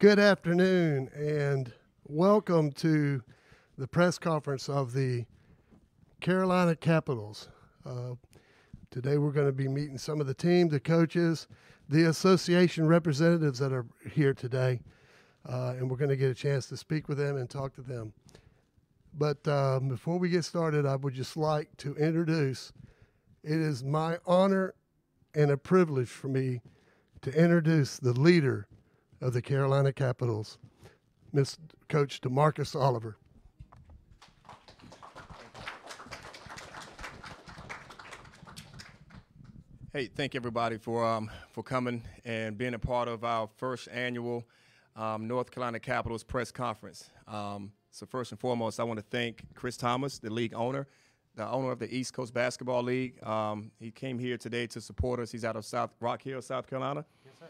Good afternoon and welcome to the press conference of the Carolina Capitals. Today we're going to be meeting some of the team, the coaches, the association representatives that are here today, and we're going to get a chance to speak with them and talk to them. But before we get started, I would just like to introduce, it is my honor and a privilege for me to introduce the leader of the Carolina Capitals, Miss Coach DeMarcus Oliver. Hey, thank everybody for coming and being a part of our first annual North Carolina Capitals press conference. So first and foremost, I want to thank Chris Thomas, the league owner, the owner of the East Coast Basketball League. He came here today to support us. He's out of Rock Hill, South Carolina. Yes, sir.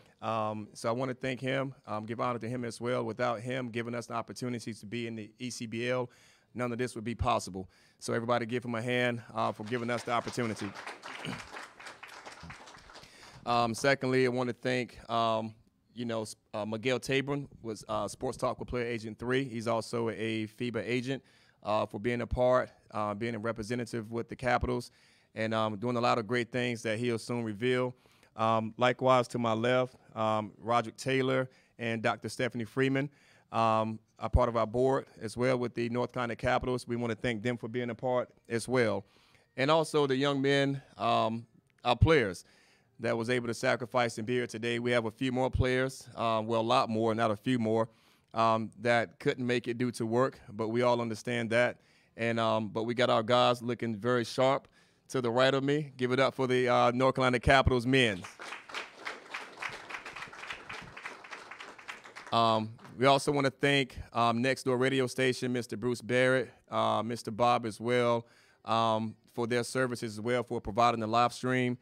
So I want to thank him, give honor to him as well. Without him giving us the opportunities to be in the ECBL, none of this would be possible. So everybody give him a hand for giving us the opportunity. Secondly, I want to thank, Miguel Tabron was Sports Talk with Player Agent 3. He's also a FIBA agent for being a part, being a representative with the Capitals, and doing a lot of great things that he'll soon reveal. Likewise, to my left, Roderick Taylor and Dr. Stephanie Freeman are part of our board as well with the North Carolina Capitals. We want to thank them for being a part as well. And also the young men, our players, that was able to sacrifice and be here today. We have a few more players, a lot more, not a few more, that couldn't make it due to work, but we all understand that. And but we got our guys looking very sharp to the right of me. Give it up for the North Carolina Capitals men. We also want to thank Next Door Radio Station, Mr. Bruce Barrett, Mr. Bob as well, for their services as well, for providing the live stream.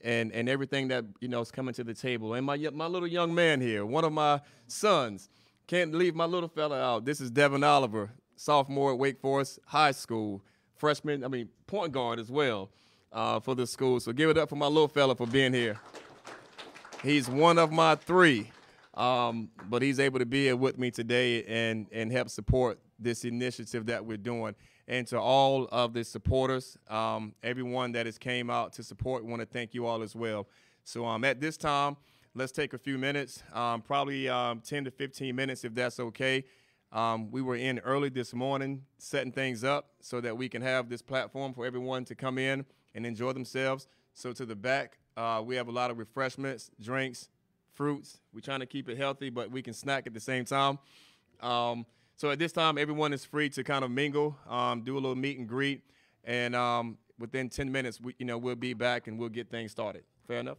And everything that, is coming to the table. And my little young man here, one of my sons, can't leave my little fella out. This is Devin Oliver, sophomore at Wake Forest High School, point guard as well for the school. So give it up for my little fella for being here. He's one of my three, but he's able to be here with me today and help support this initiative that we're doing. And to all of the supporters, everyone that has came out to support, we want to thank you all as well. So at this time, let's take a few minutes, probably 10 to 15 minutes if that's okay. We were in early this morning setting things up so that we can have this platform for everyone to come in and enjoy themselves. So to the back, we have a lot of refreshments, drinks, fruits. We're trying to keep it healthy, but we can snack at the same time. So at this time, everyone is free to kind of mingle, do a little meet and greet, and within 10 minutes, we'll be back and we'll get things started. Fair enough?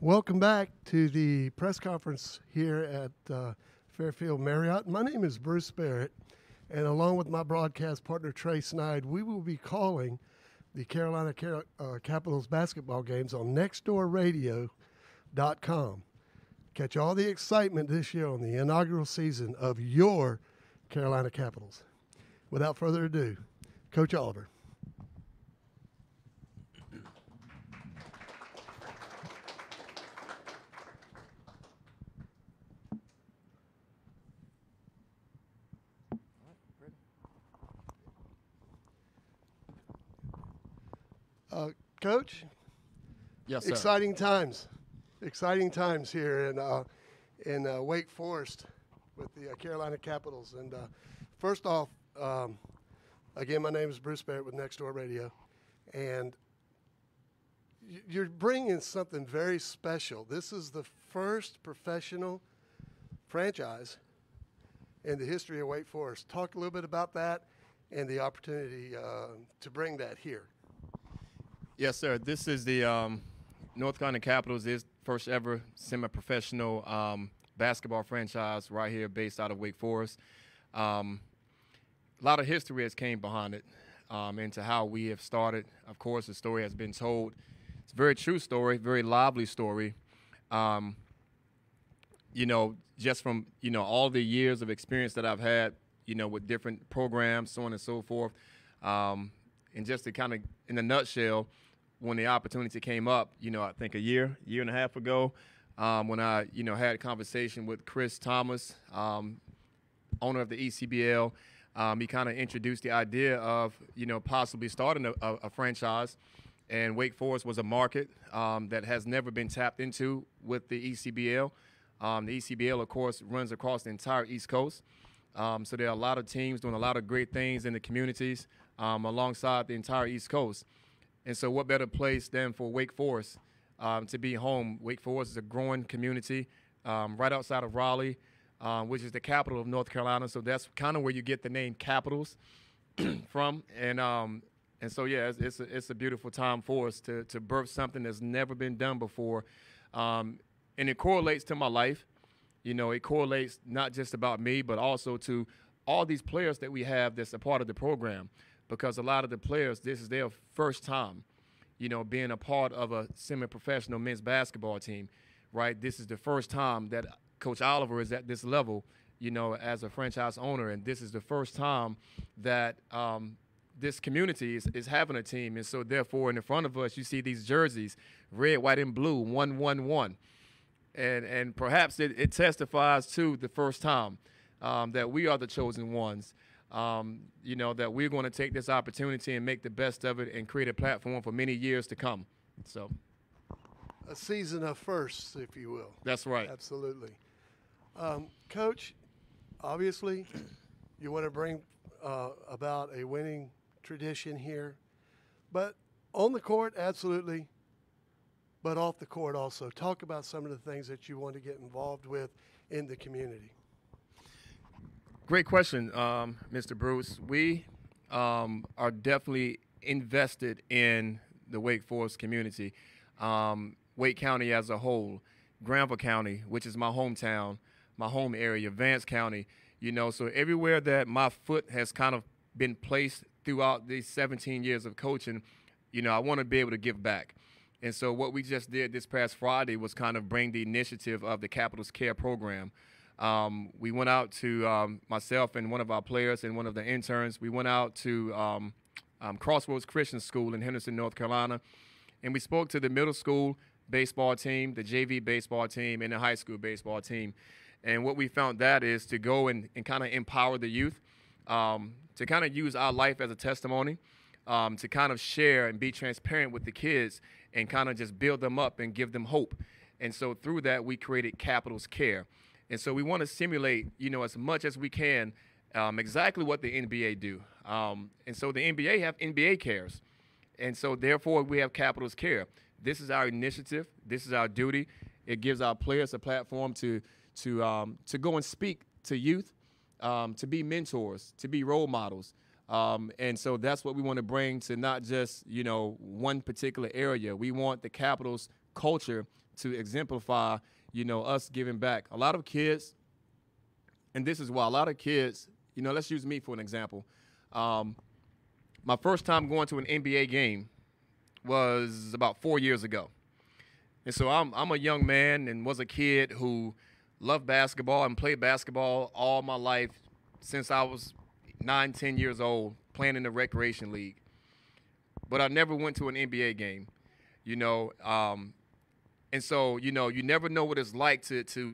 Welcome back to the press conference here at Fairfield Marriott. My name is Bruce Barrett, and along with my broadcast partner Trey Snide, we will be calling the Carolina Capitals basketball games on nextdoorradio.com. Catch all the excitement this year on the inaugural season of your Carolina Capitals. Without further ado, Coach Oliver. Coach? Yes, sir. Exciting times here in Wake Forest with the Carolina Capitals. And first off, again, my name is Bruce Barrett with Next Door Radio, and you're bringing something very special. This is the first professional franchise in the history of Wake Forest. Talk a little bit about that and the opportunity to bring that here. Yes, sir. This is the North Carolina Capitals' first ever semi-professional basketball franchise right here based out of Wake Forest. A lot of history has came behind it into how we have started. Of course, the story has been told. It's a very true story, very lively story. Just from, all the years of experience that I've had, with different programs, so on and so forth. And just to kind of, in a nutshell, when the opportunity came up, I think a year and a half ago, when I, had a conversation with Chris Thomas, owner of the ECBL, he kind of introduced the idea of, possibly starting a franchise. And Wake Forest was a market that has never been tapped into with the ECBL. The ECBL, of course, runs across the entire East Coast. So there are a lot of teams doing a lot of great things in the communities alongside the entire East Coast. And so what better place than for Wake Forest to be home. Wake Forest is a growing community right outside of Raleigh, which is the capital of North Carolina. So that's kind of where you get the name Capitals from. And so, yeah, it's a beautiful time for us to birth something that's never been done before. And it correlates to my life. It correlates not just about me, but also to all these players that we have that's a part of the program. Because a lot of the players, this is their first time, being a part of a semi-professional men's basketball team, right? This is the first time that Coach Oliver is at this level, as a franchise owner. And this is the first time that this community is having a team. And so, therefore, in the front of us, you see these jerseys, red, white, and blue, 1-1-1. And perhaps it testifies to the first time that we are the chosen ones. That we're going to take this opportunity and make the best of it and create a platform for many years to come. So, a season of firsts, if you will. That's right. Absolutely. Coach, obviously, you want to bring about a winning tradition here. But on the court, absolutely. But off the court also. Talk about some of the things that you want to get involved with in the community. Great question, Mr. Bruce. We are definitely invested in the Wake Forest community, Wake County as a whole, Granville County, which is my hometown, my home area, Vance County, so everywhere that my foot has kind of been placed throughout these 17 years of coaching, I want to be able to give back. And so what we just did this past Friday was kind of bring the initiative of the Capitals Care program. We went out to myself and one of our players and one of the interns. We went out to Crossroads Christian School in Henderson, North Carolina, and we spoke to the middle school baseball team, the JV baseball team, and the high school baseball team. And what we found that is to go and kind of empower the youth, to kind of use our life as a testimony, to kind of share and be transparent with the kids and kind of just build them up and give them hope. And so through that, we created Capitals Care. And so we want to simulate, as much as we can, exactly what the NBA do. And so the NBA have NBA Cares. And so, therefore, we have Capitals Care. This is our initiative. This is our duty. It gives our players a platform to go and speak to youth, to be mentors, to be role models. And so that's what we want to bring to not just, one particular area. We want the Capitals culture to exemplify, us giving back. A lot of kids, and this is why a lot of kids, let's use me for an example. My first time going to an NBA game was about 4 years ago. And so I'm a young man and was a kid who loved basketball and played basketball all my life since I was 9, 10 years old, playing in the recreation league. But I never went to an NBA game, and so, you never know what it's like to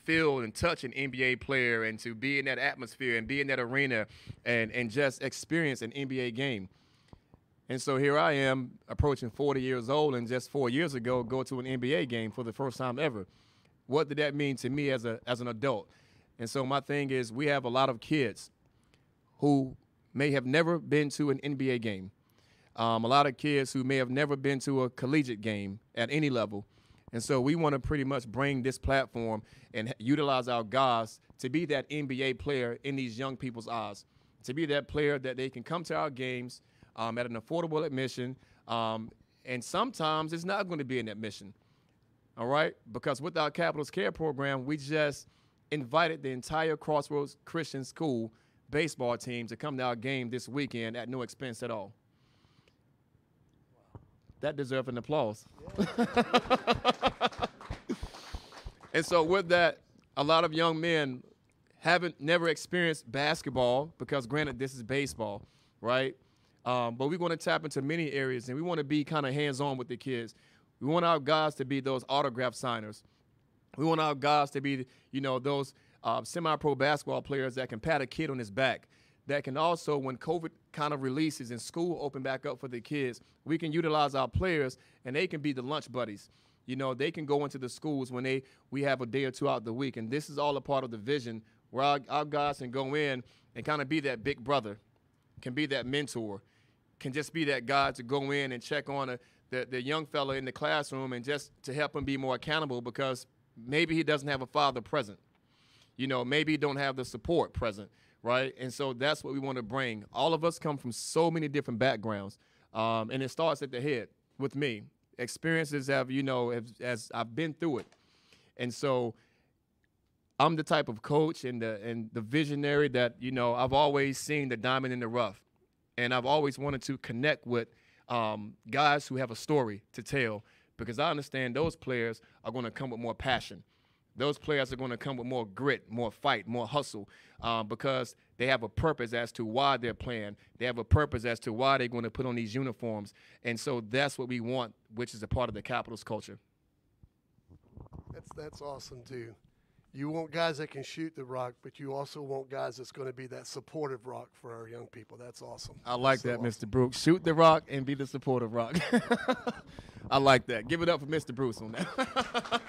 feel and touch an NBA player and to be in that atmosphere and be in that arena and just experience an NBA game. And so here I am approaching 40 years old, and just 4 years ago, go to an NBA game for the first time ever. What did that mean to me as an adult? And so my thing is, we have a lot of kids who may have never been to an NBA game. A lot of kids who may have never been to a collegiate game at any level. And so we want to pretty much bring this platform and utilize our guys to be that NBA player in these young people's eyes, to be that player that they can come to our games at an affordable admission. And sometimes it's not going to be an admission, all right? Because with our Capitals Care program, we just invited the entire Crossroads Christian School baseball team to come to our game this weekend at no expense at all. That deserves an applause. Yeah. And so with that, a lot of young men never experienced basketball because, granted, this is baseball, right? But we're going to tap into many areas, and we want to be kind of hands-on with the kids. We want our guys to be those autograph signers. We want our guys to be, those semi-pro basketball players that can pat a kid on his back, that can also, when COVID kind of releases and school open back up for the kids, we can utilize our players, and they can be the lunch buddies. They can go into the schools when we have a day or two out the week, and this is all a part of the vision where our guys can go in and kind of be that big brother, can be that mentor, can just be that guy to go in and check on the young fella in the classroom and just to help him be more accountable because maybe he doesn't have a father present. Maybe he don't have the support present. Right? And so that's what we want to bring. All of us come from so many different backgrounds. And it starts at the head with me. Experiences as I've been through it. And so I'm the type of coach and the visionary that, I've always seen the diamond in the rough. And I've always wanted to connect with guys who have a story to tell because I understand those players are going to come with more passion. Those players are going to come with more grit, more fight, more hustle because they have a purpose as to why they're playing. They have a purpose as to why they're going to put on these uniforms. And so that's what we want, which is a part of the Capitals culture. That's awesome, too. You want guys that can shoot the rock, but you also want guys that's going to be that supportive rock for our young people. That's awesome. I like that, Mr. Brooks. Shoot the rock and be the supportive rock. I like that. Give it up for Mr. Bruce on that.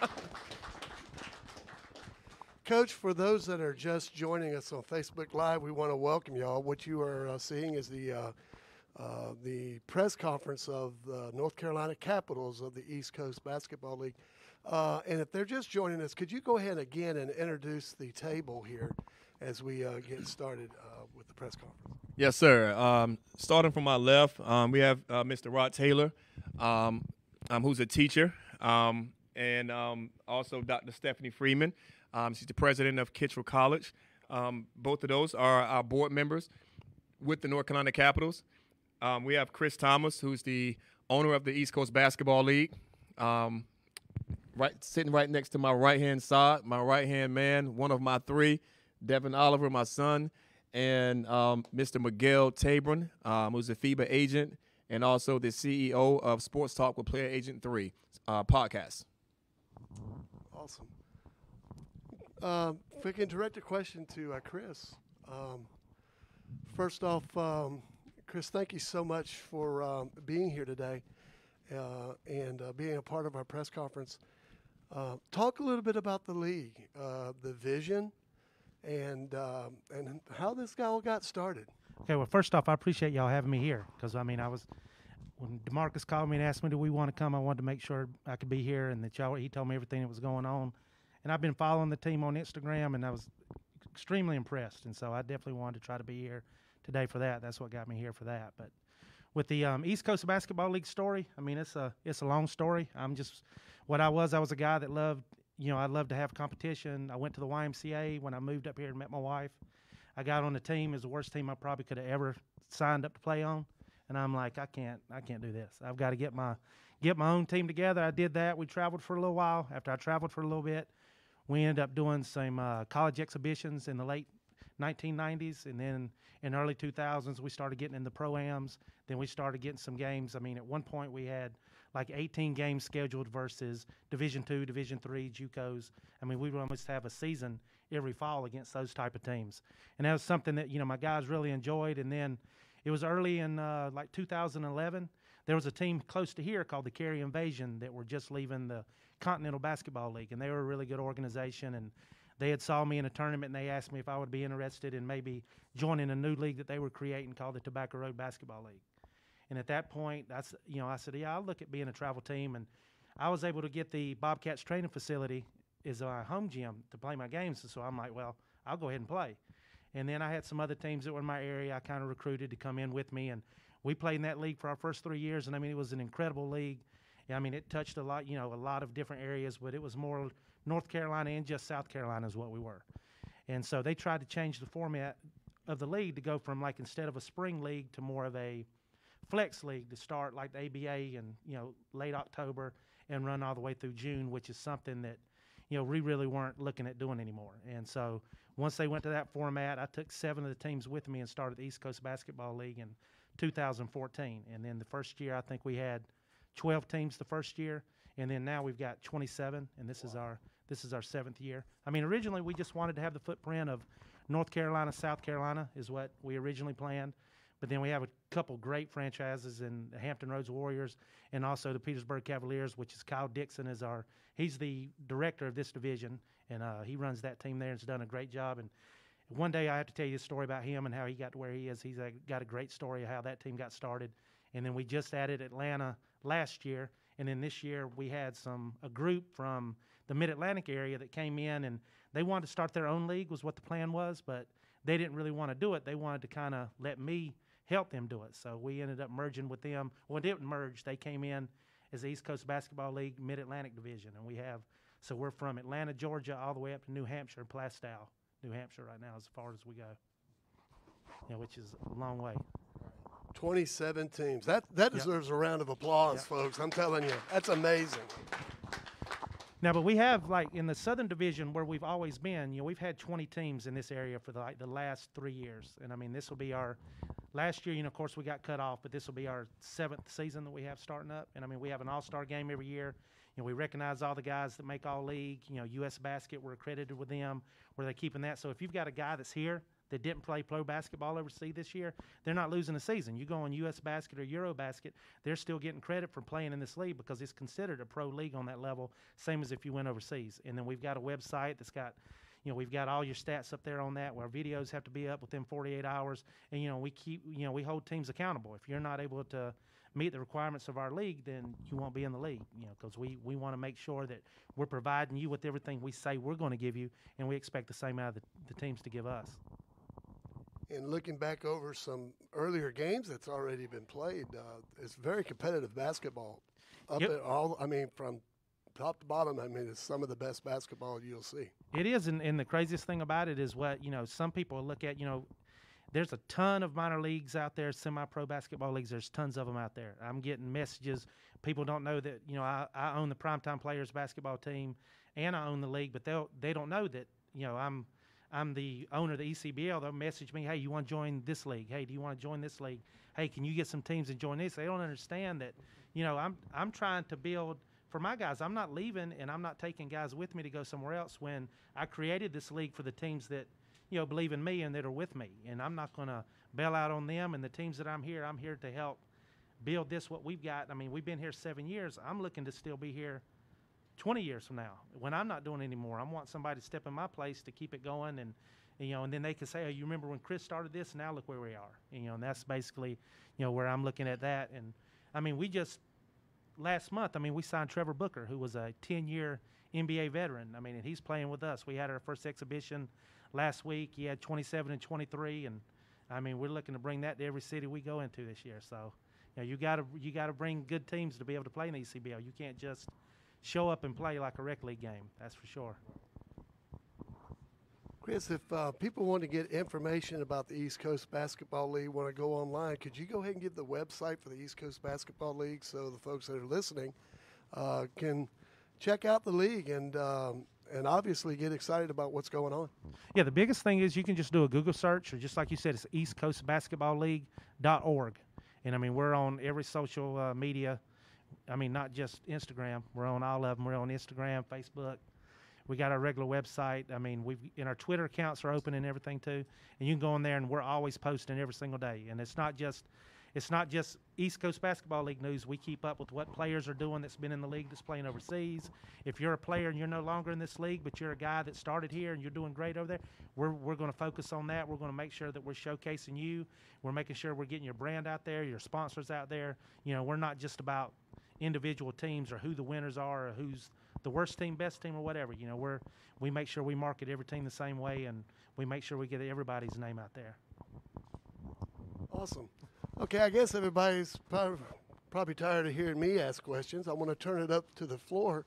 Coach, for those that are just joining us on Facebook Live, we want to welcome y'all. What you are seeing is the press conference of the North Carolina Capitals of the East Coast Basketball League. And if they're just joining us, could you go ahead again and introduce the table here as we get started with the press conference? Yes, sir. Starting from my left, we have Mr. Rod Taylor, who's a teacher, and also Dr. Stephanie Freeman. She's the president of Kittrell College. Both of those are our board members with the North Carolina Capitals. We have Chris Thomas, who's the owner of the East Coast Basketball League. Sitting right next to my right-hand side, my right-hand man, one of my three, Devin Oliver, my son, and Mr. Miguel Tabron, who's a FIBA agent, and also the CEO of Sports Talk with Player Agent 3 podcast. Awesome. If we can direct a question to Chris. First off, Chris, thank you so much for being here today and being a part of our press conference. Talk a little bit about the league, the vision, and how this all got started. Okay, well, first off, I appreciate y'all having me here because, when DeMarcus called me and asked me, do we want to come, I wanted to make sure I could be here and that he told me everything that was going on. And I've been following the team on Instagram, and I was extremely impressed. And so I definitely wanted to try to be here today for that. That's what got me here for that. But with the East Coast Basketball League story, it's a long story. I'm just I was a guy that loved, I loved to have competition. I went to the YMCA when I moved up here and met my wife. I got on the team. It was the worst team I probably could have ever signed up to play on. And I'm like, I can't do this. I've got to get my own team together. I did that. We traveled for a little while. After I traveled for a little bit, we ended up doing some college exhibitions in the late 1990s, and then in early 2000s, we started getting in the pro-ams. Then we started getting some games. I mean, at one point, we had like 18 games scheduled versus Division II, Division III, JUCOs. I mean, we would almost have a season every fall against those type of teams. And that was something that, my guys really enjoyed. And then it was early in like 2011. There was a team close to here called the Cary Invasion that were just leaving the Continental Basketball League, and they were a really good organization. And they had saw me in a tournament, and they asked me if I would be interested in maybe joining a new league that they were creating called the Tobacco Road Basketball League. And at that point, I said, yeah, I'll look at being a travel team. And I was able to get the Bobcats training facility as my home gym to play my games. And so I'm like, well, I'll go ahead and play. And then I had some other teams that were in my area I kind of recruited to come in with me. And we played in that league for our first 3 years. And, I mean, it was an incredible league. I mean, it touched a lot of different areas, but it was more North Carolina and just South Carolina is what we were. And so they tried to change the format of the league to go from, like, instead of a spring league to more of a flex league to start like the ABA in, late October and run all the way through June, which is something that, we really weren't looking at doing anymore. And so once they went to that format, I took 7 of the teams with me and started the East Coast Basketball League in 2014. And then the first year, I think we had 12 teams the first year, and then now we've got 27, and this is our 7th year. I mean, originally we just wanted to have the footprint of North Carolina, South Carolina is what we originally planned. But then we have a couple great franchises in the Hampton Roads Warriors and also the Petersburg Cavaliers, which is Kyle Dixon he's the director of this division, and he runs that team there and has done a great job. And one day I have to tell you a story about him and how he got to where he is. He's got a great story of how that team got started. And then we just added Atlanta last year, and then this year we had a group from the Mid-Atlantic area that came in, and they wanted to start their own league was what the plan was, but they didn't really want to do it. They wanted to kind of let me help them do it. So we ended up merging with them. Well, it didn't merge. They came in as the East Coast Basketball League Mid-Atlantic Division, and we're from Atlanta, Georgia, all the way up to New Hampshire, Plastow, New Hampshire right now, as far as we go, which is a long way. 27 teams. That deserves a round of applause, folks. I'm telling you, that's amazing. Now, but we have, like, in the Southern Division where we've always been, we've had 20 teams in this area for the last 3 years. And, I mean, this will be our last year, of course, we got cut off, but this will be our 7th season that we have starting up. And, I mean, we have an all-star game every year. We recognize all the guys that make all-league. U.S. Basket, we're accredited with them, where they're keeping that. So if you've got a guy that's here that didn't play pro basketball overseas this year, they're not losing a season. You go on U.S. Basket or Euro Basket, they're still getting credit for playing in this league because it's considered a pro league on that level, same as if you went overseas. And then we've got a website that's got, we've got all your stats up there on that, where our videos have to be up within 48 hours. And, we hold teams accountable. If you're not able to meet the requirements of our league, then you won't be in the league, because we want to make sure that we're providing you with everything we say we're going to give you, and we expect the same out of the teams to give us. And looking back over some earlier games that's already been played, it's very competitive basketball. From top to bottom, it's some of the best basketball you'll see. It is, and the craziest thing about it is what, some people look at, there's a ton of minor leagues out there, semi-pro basketball leagues. There's tons of them out there. I'm getting messages. People don't know that, I own the Primetime Players basketball team and I own the league, but they don't know that, I'm the owner of the ECBL. They'll message me, hey, you want to join this league? Hey, do you want to join this league? Hey, can you get some teams and join this? They don't understand that, I'm trying to build for my guys. I'm not leaving, and I'm not taking guys with me to go somewhere else when I created this league for the teams that, believe in me and that are with me. And I'm not going to bail out on them and the teams that I'm here to help build this, what we've got. I mean, we've been here 7 years. I'm looking to still be here 20 years from now when I'm not doing it anymore. I want somebody to step in my place to keep it going, and and then they can say, oh, you remember when Chris started this? Now look where we are. And that's basically where I'm looking at that. And I mean, we just last month, we signed Trevor Booker, who was a 10-year NBA veteran. And he's playing with us. We had our first exhibition last week. He had 27 and 23, and we're looking to bring that to every city we go into this year. So you got to bring good teams to be able to play in the ECBL. You can't just show up and play like a rec league game. That's for sure. Chris, if people want to get information about the East Coast Basketball League, want to go online, could you go ahead and give the website for the East Coast Basketball League so the folks that are listening can check out the league and obviously get excited about what's going on? Yeah, the biggest thing is you can just do a Google search, or just like you said, it's eastcoastbasketballleague.org. And, I mean, we're on every social media. I mean, not just Instagram. We're on all of them. We're on Instagram, Facebook. We got our regular website. I mean, our Twitter accounts are open and everything too. And you can go in there, and we're always posting every single day. And it's not just East Coast Basketball League news. We keep up with what players are doing that's been in the league, that's playing overseas. If you're a player and you're no longer in this league, but you're a guy that started here and you're doing great over there, we're going to focus on that. We're going to make sure that we're showcasing you. We're making sure we're getting your brand out there, your sponsors out there. You know, we're not just about individual teams or who the winners are or who's the worst team, best team, or whatever. You know, we make sure we market every team the same way, and we make sure we get everybody's name out there. Awesome. Okay, I guess everybody's probably tired of hearing me ask questions. I want to turn it up to the floor.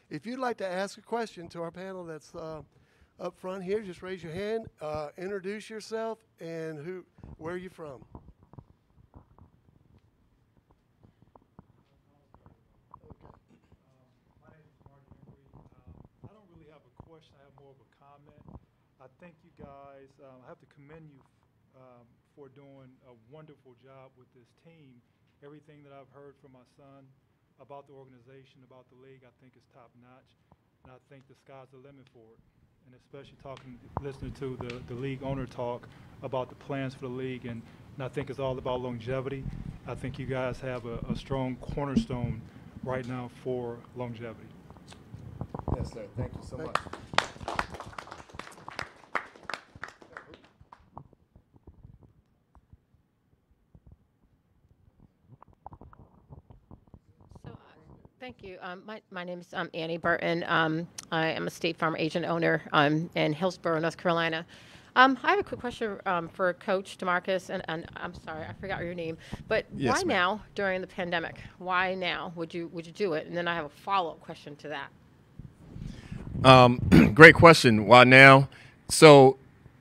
If you'd like to ask a question to our panel that's up front here, just raise your hand, introduce yourself, and where are you from? I have more of a comment. I think you guys, I have to commend you for doing a wonderful job with this team. Everything that I've heard from my son about the organization, about the league, I think is top notch. And I think the sky's the limit for it. And especially listening to the league owner talk about the plans for the league, and I think it's all about longevity. I think you guys have a strong cornerstone right now for longevity. Yes, sir. Thank you so much. Thank you. My name is Annie Burton. I am a State Farm agent owner in Hillsborough, North Carolina. I have a quick question for Coach DeMarcus, and I'm sorry, I forgot your name. But Yes, why ma'am. now during the pandemic? Why now would you do it? And then I have a follow-up question to that. Great question. Why now? So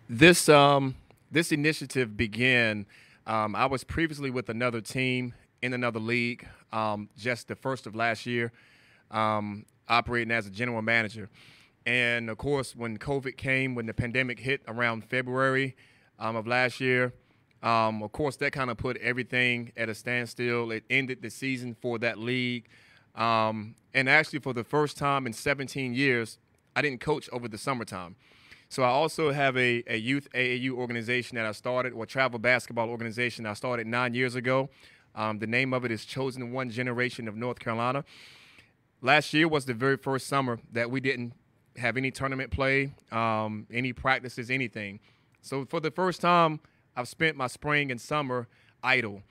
this initiative began. I was previously with another team in another league, just the first of last year, operating as a general manager. And, of course, when COVID came, when the pandemic hit around February of last year, of course, that kind of put everything at a standstill. It ended the season for that league. And actually, for the first time in 17 years, I didn't coach over the summertime. So I also have a youth AAU organization that I started, or travel basketball organization I started 9 years ago. The name of it is Chosen One Generation of North Carolina. Last year was the very first summer that we didn't have any tournament play, any practices, anything. So for the first time, I've spent my spring and summer idle.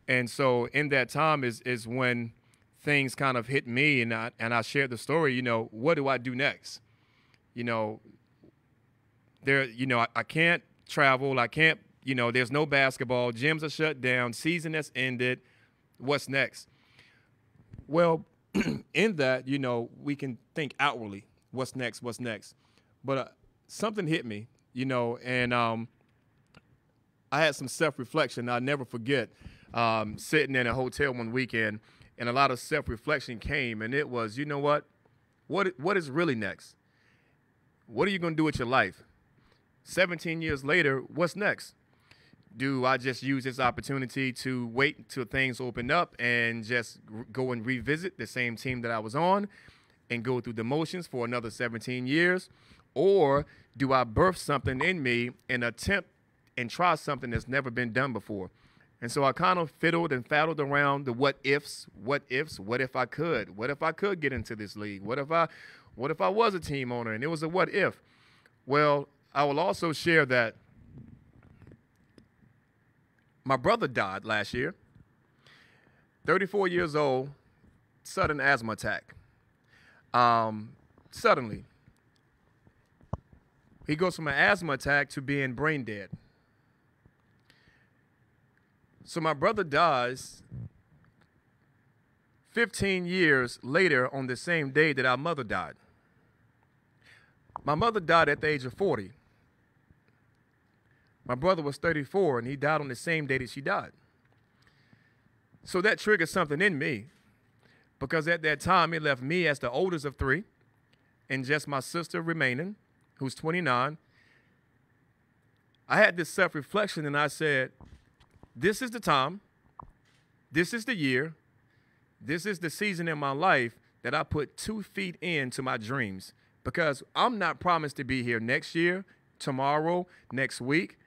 And so in that time is when things kind of hit me, and I shared the story, you know, what do I do next? You know, I can't travel, I can't, there's no basketball, gyms are shut down, season has ended, what's next? Well, in that, we can think outwardly, what's next? But something hit me, and I had some self-reflection. I'll never forget sitting in a hotel one weekend, and a lot of self-reflection came, and it was, you know what is really next? What are you going to do with your life? 17 years later, what's next? Do I just use this opportunity to wait until things open up and just go and revisit the same team that I was on and go through the motions for another 17 years? Or do I birth something in me and attempt and try something that's never been done before? And so I kind of fiddled and faddled around the what ifs, what if I could? What if I could get into this league? What if I was a team owner and it was a what if? Well, I will also share that my brother died last year, 34 years old, sudden asthma attack. Suddenly. He goes from an asthma attack to being brain dead. So my brother dies 15 years later on the same day that our mother died. My mother died at the age of 40. My brother was 34, and he died on the same day that she died. So that triggered something in me, because at that time, it left me as the oldest of three and just my sister remaining, who's 29. I had this self-reflection, and I said, this is the time, this is the year, this is the season in my life that I put 2 feet into my dreams, because I'm not promised to be here next year, tomorrow, next week.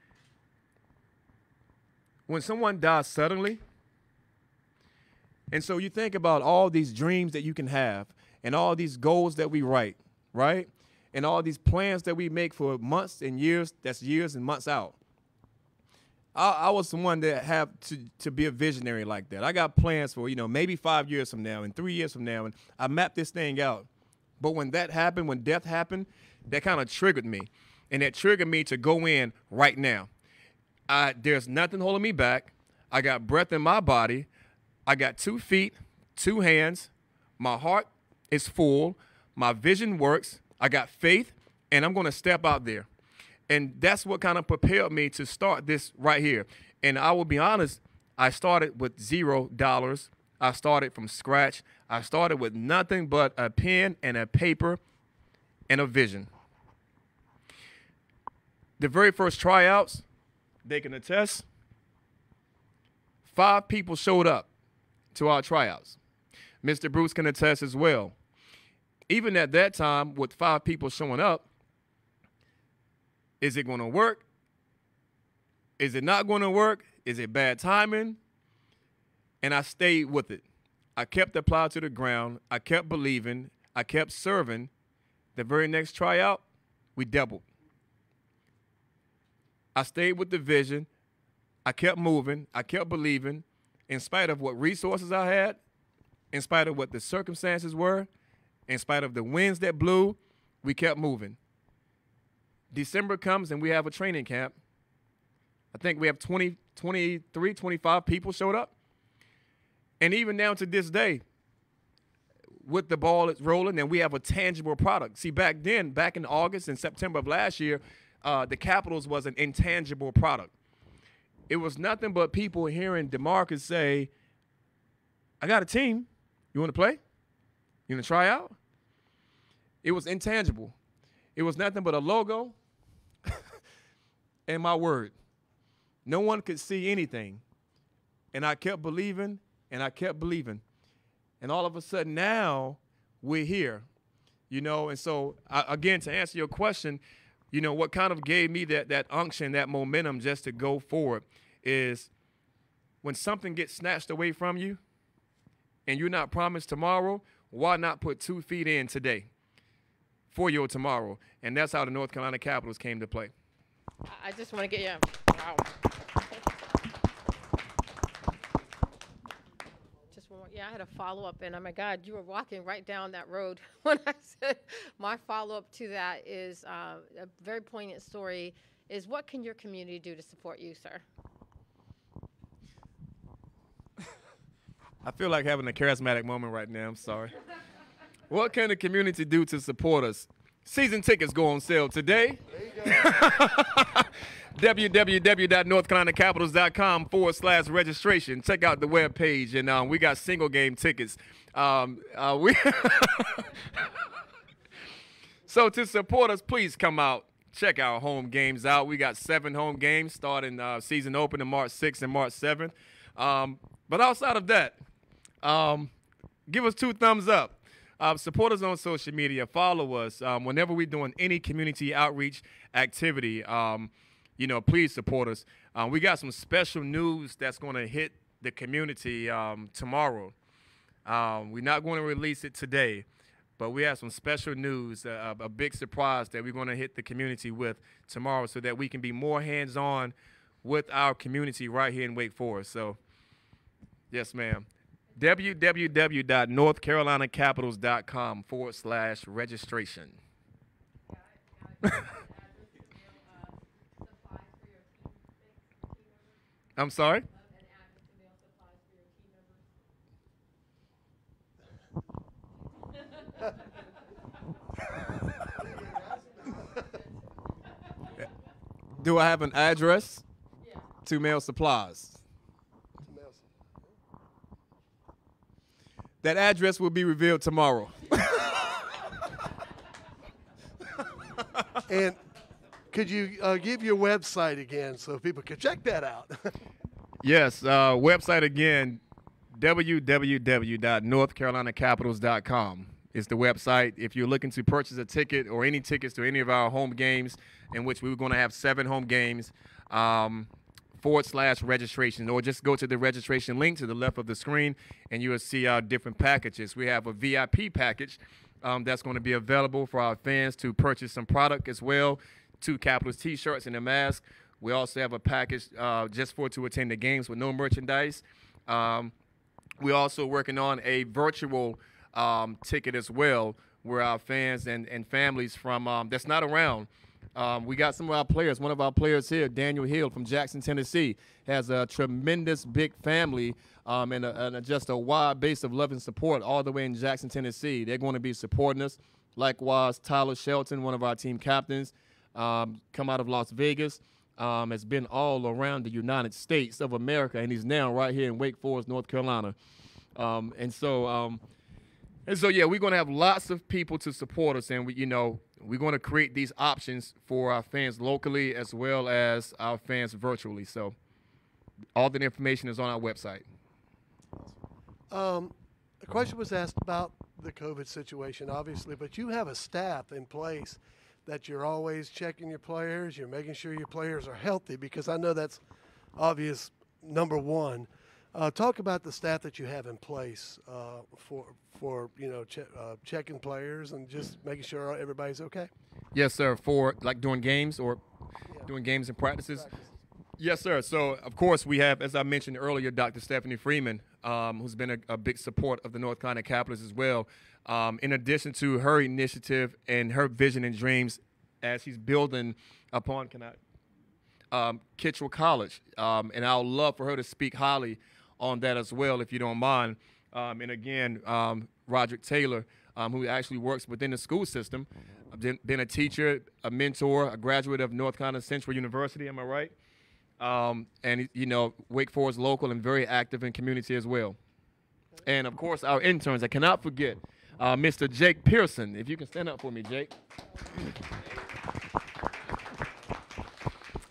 When someone dies suddenly, and so you think about all these dreams that you can have and all these goals that we write, right? And all these plans that we make for months and years, that's years and months out. I was someone that have to be a visionary like that. I got plans for, maybe 5 years from now and 3 years from now, and I mapped this thing out. But when that happened, when death happened, that kind of triggered me. And it triggered me to go in right now. There's nothing holding me back. I got breath in my body. I got 2 feet, 2 hands. My heart is full. My vision works. I got faith, and I'm going to step out there. And that's what kind of prepared me to start this right here. And I will be honest, I started with $0. I started from scratch. I started with nothing but a pen and a paper and a vision. The very first tryouts, they can attest, 5 people showed up to our tryouts. Mr. Bruce can attest as well. Even at that time, with 5 people showing up, is it going to work? Is it not going to work? Is it bad timing? And I stayed with it. I kept the plow to the ground. I kept believing. I kept serving. The very next tryout, we doubled. I stayed with the vision. I kept moving. I kept believing. In spite of what resources I had, in spite of what the circumstances were, in spite of the winds that blew, we kept moving. December comes and we have a training camp. I think we have 23, 25 people showed up. And even down to this day, with the ball is rolling and we have a tangible product. See, back then, back in August and September of last year, the Capitals was an intangible product. It was nothing but people hearing DeMarcus say, I got a team. You want to play? You want to try out? It was intangible. It was nothing but a logo and my word. No one could see anything. And I kept believing, and I kept believing. And all of a sudden now we're here, And so, again, to answer your question, what kind of gave me that unction, that momentum just to go forward is when something gets snatched away from you and you're not promised tomorrow, why not put 2 feet in today for your tomorrow? And that's how the North Carolina Capitals came to play. I just want to get you. Wow. Just one more. Yeah, I had a follow-up, and oh my God, you were walking right down that road when I said my follow-up to that is a very poignant story. Is what can your community do to support you, sir? I feel like having a charismatic moment right now. I'm sorry. What can the community do to support us? Season tickets go on sale today. www.northcarolinacapitals.com/registration. Check out the webpage, and we got single game tickets. So to support us, please come out. Check our home games out. We got 7 home games starting season open in March 6th and March 7th. But outside of that, give us 2 thumbs up. Support us on social media. Follow us. Whenever we're doing any community outreach activity, please support us. We got some special news that's going to hit the community tomorrow. We're not going to release it today, but we have some special news, a big surprise that we're going to hit the community with tomorrow so that we can be more hands-on with our community right here in Wake Forest. So, yes, ma'am. www.northcarolinacapitals.com/registration. I'm sorry? Do I have an address? Yeah. To mail supplies. That address will be revealed tomorrow. And could you give your website again so people can check that out? Yes, website again, www.northcarolinacapitals.com is the website. If you're looking to purchase a ticket or any tickets to any of our home games, in which we were going to have 7 home games, /registration, or just go to the registration link to the left of the screen and you will see our different packages. We have a VIP package that's going to be available for our fans to purchase some product as well, 2 Capitals t-shirts and a mask. We also have a package just to attend the games with no merchandise. We're also working on a virtual ticket as well, where our fans and families from that's not around. We got some of our players. One of our players here, Daniel Hill from Jackson, Tennessee, has a tremendous big family and just a wide base of love and support all the way in Jackson, Tennessee. They're going to be supporting us. Likewise, Tyler Shelton, one of our team captains, come out of Las Vegas, has been all around the United States of America, and he's now right here in Wake Forest, North Carolina. And so, yeah, we're going to have lots of people to support us, and we're going to create these options for our fans locally as well as our fans virtually. So all the information is on our website. A question was asked about the COVID situation, obviously, but you have a staff in place that you're always checking your players, you're making sure your players are healthy, because I know that's obvious, number one. Talk about the staff that you have in place for checking players and just making sure everybody's okay. Yes, sir. For like doing games or doing games and practices. Yes, sir. So, of course, we have, as I mentioned earlier, Dr. Stephanie Freeman, who's been a big support of the North Carolina Capitals as well. In addition to her initiative and her vision and dreams as he's building upon Kittrell College. And I would love for her to speak highly on that as well, if you don't mind. And again, Roderick Taylor, who actually works within the school system, been a teacher, a mentor, a graduate of North Carolina Central University, am I right? And, Wake Forest local and very active in community as well. And, of course, our interns, I cannot forget, Mr. Jake Pearson. If you can stand up for me, Jake.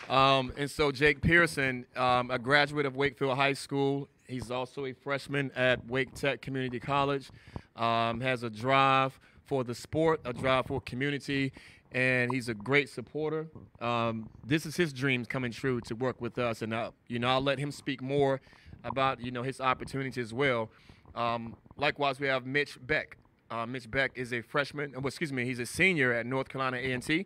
And so Jake Pearson, a graduate of Wakefield High School. He's also a freshman at Wake Tech Community College, has a drive for the sport, a drive for community, and he's a great supporter. This is his dreams coming true to work with us, and I'll let him speak more about his opportunities as well. Likewise, we have Mitch Beck. Mitch Beck is a freshman. He's a senior at North Carolina A&T.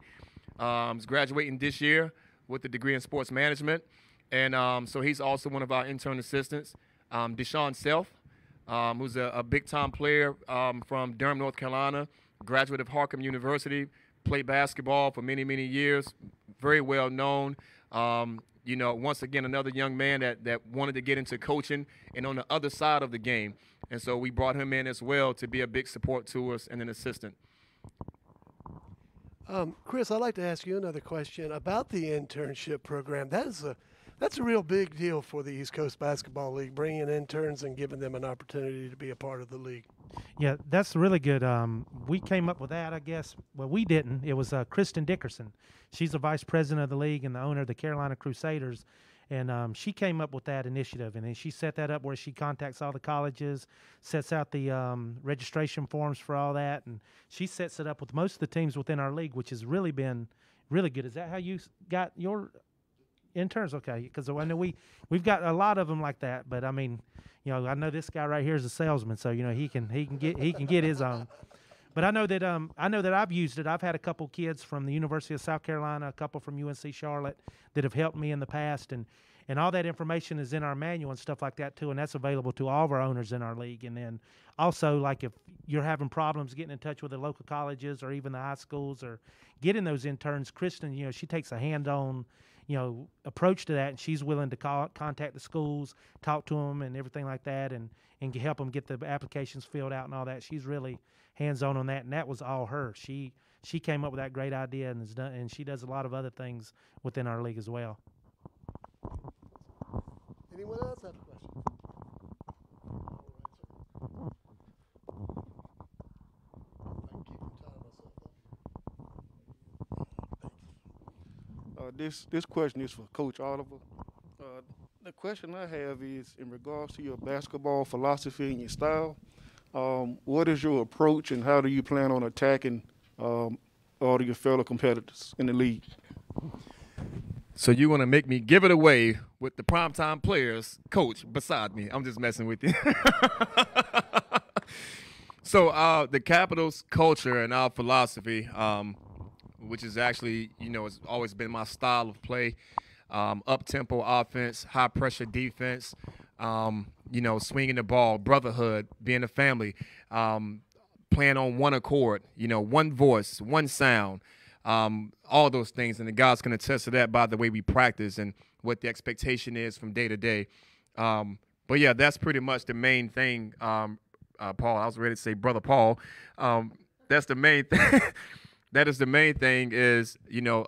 He's graduating this year with a degree in sports management, and so he's also one of our intern assistants. Deshaun Self, who's a big-time player from Durham, North Carolina, graduate of Harcum University, played basketball for many, many years, very well known. Once again, another young man that wanted to get into coaching and on the other side of the game. And so we brought him in as well to be a big support to us and an assistant. Chris, I'd like to ask you another question about the internship program. That's a real big deal for the East Coast Basketball League, bringing in interns and giving them an opportunity to be a part of the league. Yeah, that's really good. We came up with that, I guess. Well, we didn't. It was Kristen Dickerson. She's the vice president of the league and the owner of the Carolina Crusaders. And she came up with that initiative, and then she set that up where she contacts all the colleges, sets out the registration forms for all that, and she sets it up with most of the teams within our league, which has really been really good. Is that how you got your interns? Okay, because I know we've got a lot of them like that, but I mean, I know this guy right here is a salesman, so he can get his own. But I know that I've used it. I've had a couple kids from the University of South Carolina, a couple from UNC Charlotte that have helped me in the past, and all that information is in our manual and stuff like that too, and that's available to all of our owners in our league. And then also, like, if you're having problems getting in touch with the local colleges or even the high schools or getting those interns, Kristen, she takes a hand-on approach to that, and she's willing to contact the schools, talk to them and everything like that, and help them get the applications filled out and all that. She's really hands-on that, and that was all her. She she came up with that great idea and she does a lot of other things within our league as well. Anyone else have a question? This question is for Coach Oliver. The question I have is in regards to your basketball philosophy and your style. What is your approach and how do you plan on attacking all of your fellow competitors in the league? So you want to make me give it away with the primetime players coach beside me? I'm just messing with you. So the Capitals culture and our philosophy, which is actually, it's always been my style of play, up-tempo offense, high-pressure defense, swinging the ball, brotherhood, being a family, playing on one accord, one voice, one sound, all those things. And the guys can attest to that by the way we practice and what the expectation is from day to day. But, yeah, that's pretty much the main thing, Paul. I was ready to say Brother Paul. That's the main thing. That is the main thing is,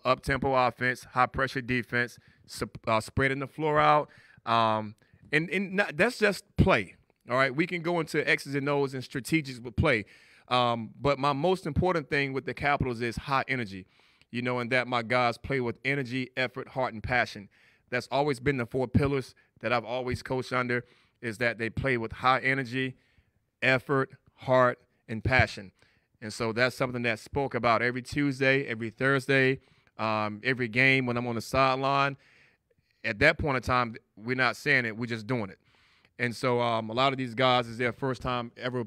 up-tempo offense, high-pressure defense, spreading the floor out. That's just play, all right? We can go into X's and O's and strategics with play. But my most important thing with the Capitals is high energy, and that my guys play with energy, effort, heart, and passion. That's always been the 4 pillars that I've always coached under, is that they play with high energy, effort, heart, and passion. And so that's something that's spoke about every Tuesday, every Thursday, every game when I'm on the sideline. At that point in time, we're not saying it, we're just doing it. And so a lot of these guys is their first time ever,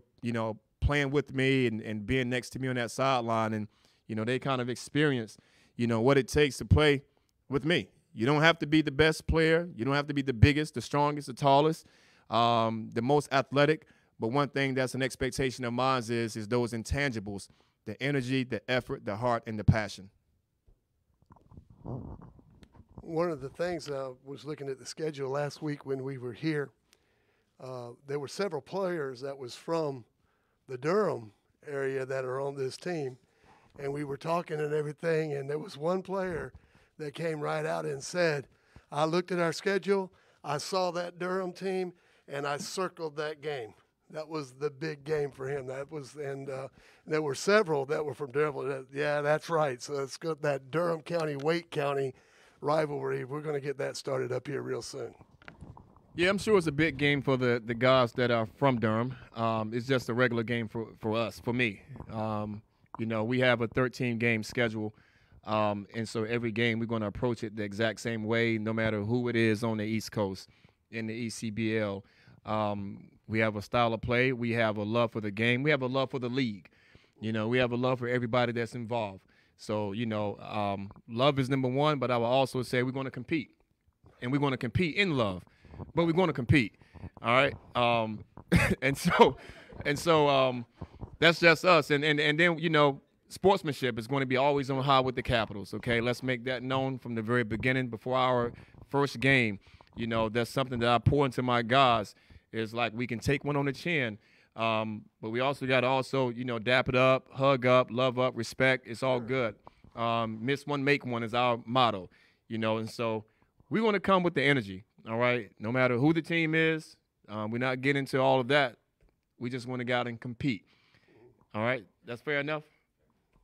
playing with me and being next to me on that sideline. And, they kind of experience, what it takes to play with me. You don't have to be the best player. You don't have to be the biggest, the strongest, the tallest, the most athletic. But one thing that's an expectation of mine is those intangibles, the energy, the effort, the heart, and the passion. One of the things I was looking at the schedule last week when we were here, there were several players that was from the Durham area that are on this team, and we were talking and everything, and there was one player that came right out and said, I looked at our schedule, I saw that Durham team, and I circled that game. That was the big game for him. And there were several that were from Durham. Yeah, that's right. So it's got that Durham County, Wake County rivalry. We're going to get that started up here real soon. Yeah, I'm sure it's a big game for the guys that are from Durham. It's just a regular game for us, for me. We have a 13-game schedule, and so every game we're going to approach it the exact same way, no matter who it is on the East Coast in the ECBL. We have a style of play. We have a love for the game. We have a love for the league. We have a love for everybody that's involved. So, love is number one, but I will also say we're going to compete. And we're going to compete in love, but we're going to compete. All right? And so that's just us. And then, sportsmanship is going to be always on high with the Capitals, okay? Let's make that known from the very beginning before our first game. That's something that I pour into my guys. Is like we can take one on the chin, but we also got to dap it up, hug up, love up, respect. It's all good. Miss one, make one is our motto, and so we want to come with the energy, all right? No matter who the team is, we're not getting into all of that. We just want to go out and compete, all right? That's fair enough?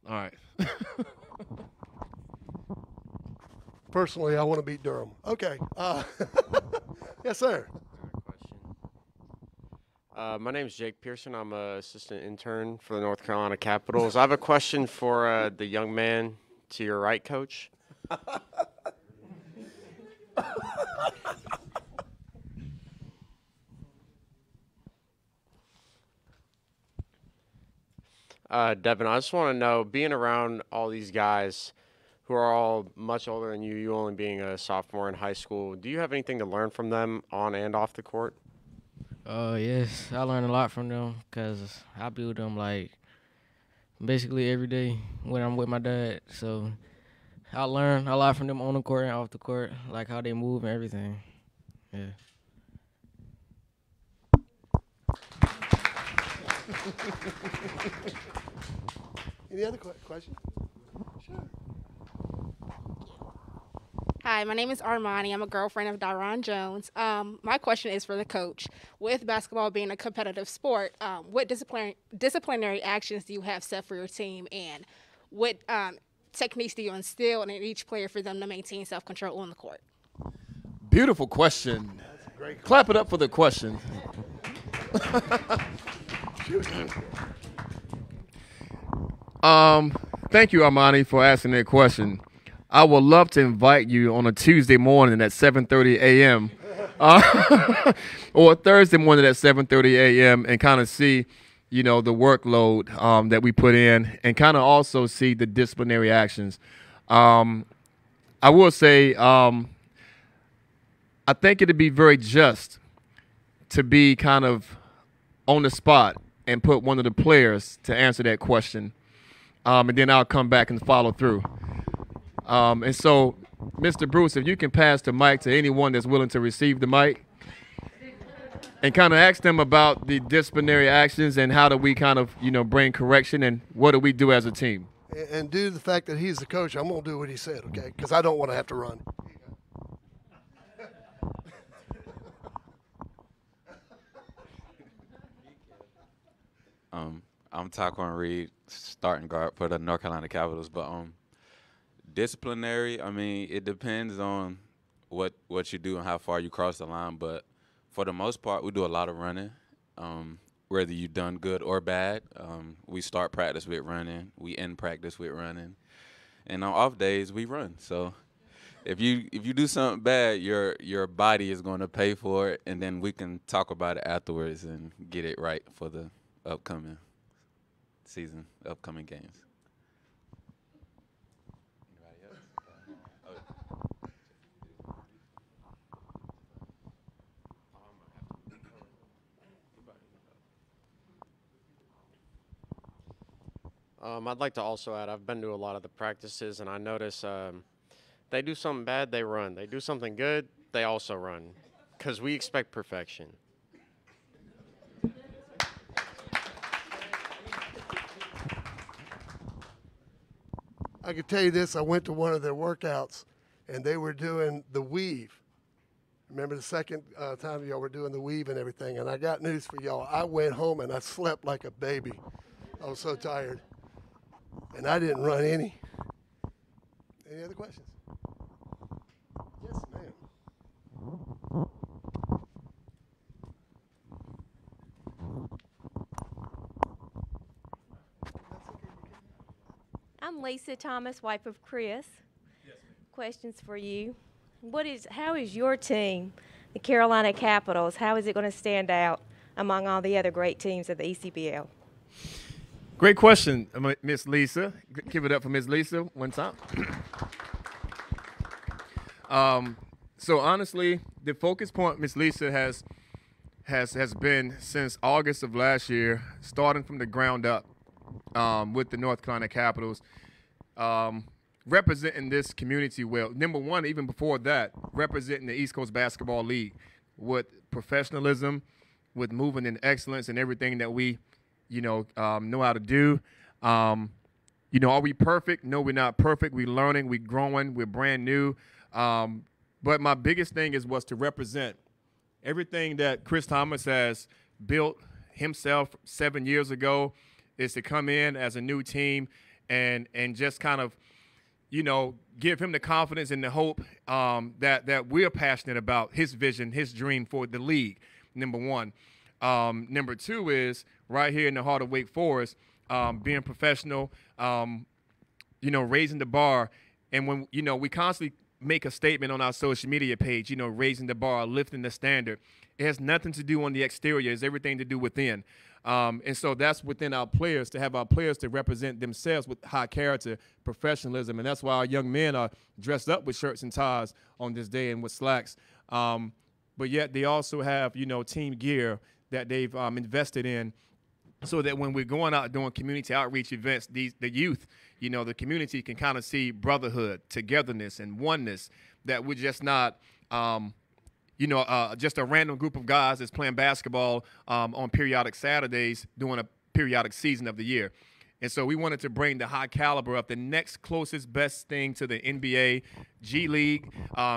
All right. Personally, I want to beat Durham. Okay. Yes, sir. My name is Jake Pearson. I'm an assistant intern for the North Carolina Capitals. I have a question for the young man to your right, Coach. Devin, I just want to know, being around all these guys who are all much older than you only being a sophomore in high school, do you have anything to learn from them on and off the court? Yes, I learn a lot from them because I be with them basically every day when I'm with my dad. So I learn a lot from them on the court and off the court, like how they move and everything. Yeah. Any other questions? Sure. Hi, my name is Armani. I'm a girlfriend of Dyron Jones. My question is for the coach. With basketball being a competitive sport, what disciplinary actions do you have set for your team, and what techniques do you instill in each player for them to maintain self-control on the court? Beautiful question. That's a great Clap it up for the question. Thank you, Armani, for asking that question. I would love to invite you on a Tuesday morning at 7:30 a.m. Or a Thursday morning at 7:30 a.m. and kind of see, the workload that we put in, and kind of also see the disciplinary actions. I will say I think it'd be very just to be kind of on the spot and put one of the players to answer that question, and then I'll come back and follow through. And so, Mr. Bruce, if you can pass the mic to anyone that's willing to receive the mic and kind of ask them about the disciplinary actions and how do we kind of, bring correction and what do we do as a team. And due to the fact that he's the coach, I'm going to do what he said, okay? Because I don't want to have to run. I'm Taquan Reed, starting guard for the North Carolina Capitals. But disciplinary, I mean, it depends on what you do and how far you cross the line. But for the most part, we do a lot of running, whether you've done good or bad. We start practice with running. We end practice with running. And on off days, we run. So if you do something bad, your body is going to pay for it, and then we can talk about it afterwards and get it right for the upcoming season, upcoming games. I'd like to also add, I've been to a lot of the practices, and I notice they do something bad, they run. They do something good, they also run, because we expect perfection. I can tell you this, I went to one of their workouts, and they were doing the weave. Remember the second time y'all were doing the weave and everything, and I got news for y'all. I went home, and I slept like a baby. I was so tired. And I didn't run any. Any other questions? Yes, ma'am. I'm Lisa Thomas, wife of Chris. Yes, questions for you. How is your team, the Carolina Capitals, how is it going to stand out among all the other great teams of the ECBL? Great question, Miss Lisa. Give it up for Miss Lisa one time. So honestly, the focus point Miss Lisa has been since August of last year, starting from the ground up with the North Carolina Capitals, representing this community well. Number one, even before that, representing the East Coast Basketball League with professionalism, with moving in excellence and everything that we know how to do. Are we perfect? No, we're not perfect. We're learning, we're growing, we're brand new. But my biggest thing was to represent everything that Chris Thomas has built himself 7 years ago, is to come in as a new team and just kind of, give him the confidence and the hope that we're passionate about his vision, his dream for the league, number one. Number two is right here in the heart of Wake Forest, being professional, raising the bar. And when, we constantly make a statement on our social media page, raising the bar, lifting the standard. It has nothing to do on the exterior. It's everything to do within. And so that's within our players, to have our players to represent themselves with high character, professionalism. And that's why our young men are dressed up with shirts and ties on this day and with slacks. But yet they also have, team gear that they've invested in, so that when we're going out doing community outreach events, the youth, the community can kind of see brotherhood, togetherness, and oneness, that we're just not, just a random group of guys that's playing basketball on periodic Saturdays during a periodic season of the year. And so we wanted to bring the high caliber of the next closest best thing to the NBA, G League.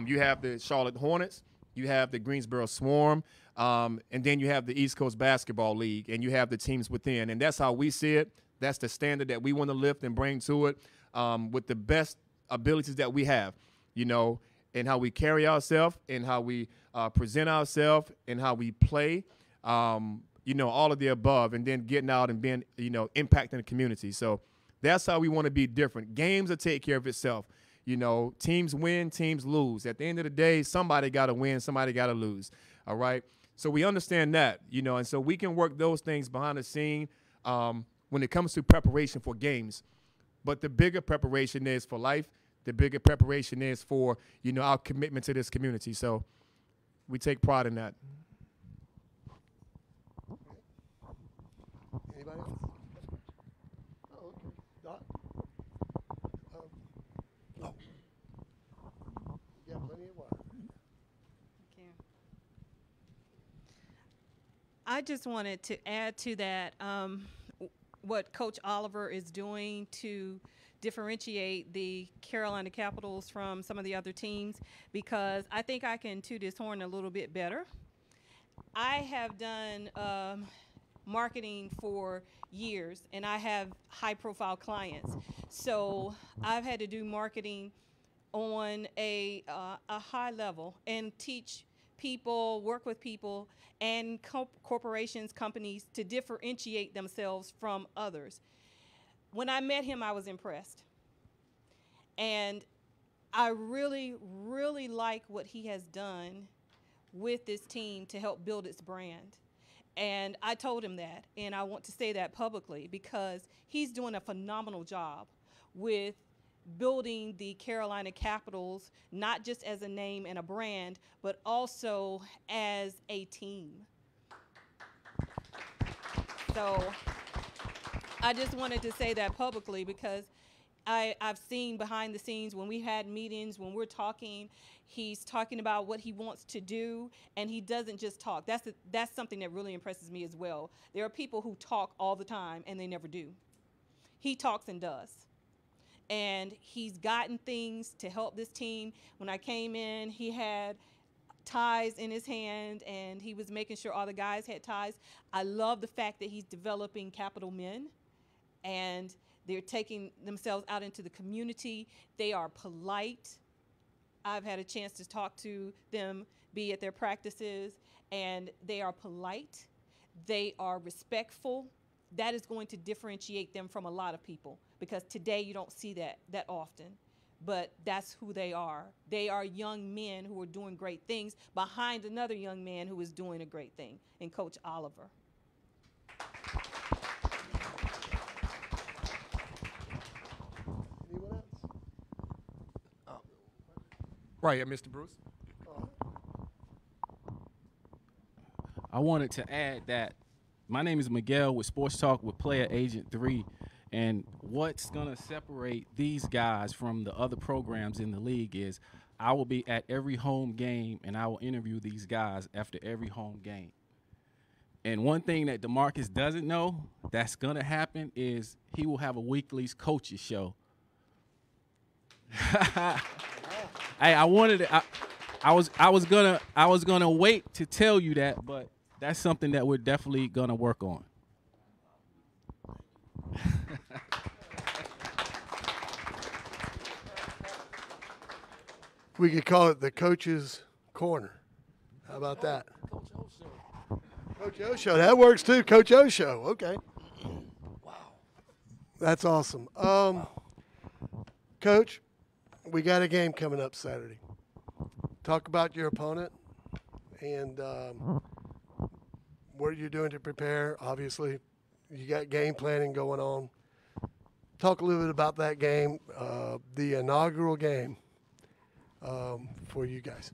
You have the Charlotte Hornets. You have the Greensboro Swarm. And then you have the East Coast Basketball League, and you have the teams within. And that's how we see it. That's the standard that we want to lift and bring to it with the best abilities that we have, you know, and how we carry ourselves and how we present ourselves and how we play, you know, all of the above, and then getting out and being, you know, impacting the community. So that's how we want to be different. Games will take care of itself. You know, teams win, teams lose. At the end of the day, somebody got to win, somebody got to lose, all right? So we understand that, you know, and so we can work those things behind the scene when it comes to preparation for games. But the bigger preparation is for life. The bigger preparation is for, you know, our commitment to this community. So we take pride in that. Anybody else? Oh, okay. Dot? Oh. Yeah, plenty of water. I just wanted to add to that what Coach Oliver is doing to differentiate the Carolina Capitals from some of the other teams, because I think I can toot his horn a little bit better. I have done marketing for years, and I have high-profile clients. So I've had to do marketing on a high level and teach people, work with people, and corporations, companies to differentiate themselves from others. When I met him, I was impressed. And I really, really like what he has done with this team to help build its brand. And I told him that, and I want to say that publicly because he's doing a phenomenal job with building the Carolina Capitals, not just as a name and a brand, but also as a team. So I just wanted to say that publicly because I've seen behind the scenes when we had meetings, when we're talking, he's talking about what he wants to do, and he doesn't just talk. That's something that really impresses me as well. There are people who talk all the time, and they never do. He talks and does. And he's gotten things to help this team. When I came in, he had ties in his hand, and he was making sure all the guys had ties. I love the fact that he's developing Capital Men, and they're taking themselves out into the community. They are polite. I've had a chance to talk to them, be at their practices, and they are polite. They are respectful. That is going to differentiate them from a lot of people, because today you don't see that often. But that's who they are. They are young men who are doing great things behind another young man who is doing a great thing, in Coach Oliver. Anyone else? Right, Mr. Bruce. I wanted to add that my name is Miguel with Sports Talk with Player Agent 3, and what's going to separate these guys from the other programs in the league is I will be at every home game, and I will interview these guys after every home game. And one thing that DeMarcus doesn't know that's going to happen is he will have a weekly coaches show. Hey, I was gonna wait to tell you that, but that's something that we're definitely gonna work on. We could call it the Coach's Corner. How about that? Coach O Show. That works too. Coach O Show. Okay. Wow. That's awesome. Coach, we got a game coming up Saturday. Talk about your opponent and what you're doing to prepare. Obviously, you got game planning going on. Talk a little bit about that game, the inaugural game for you guys.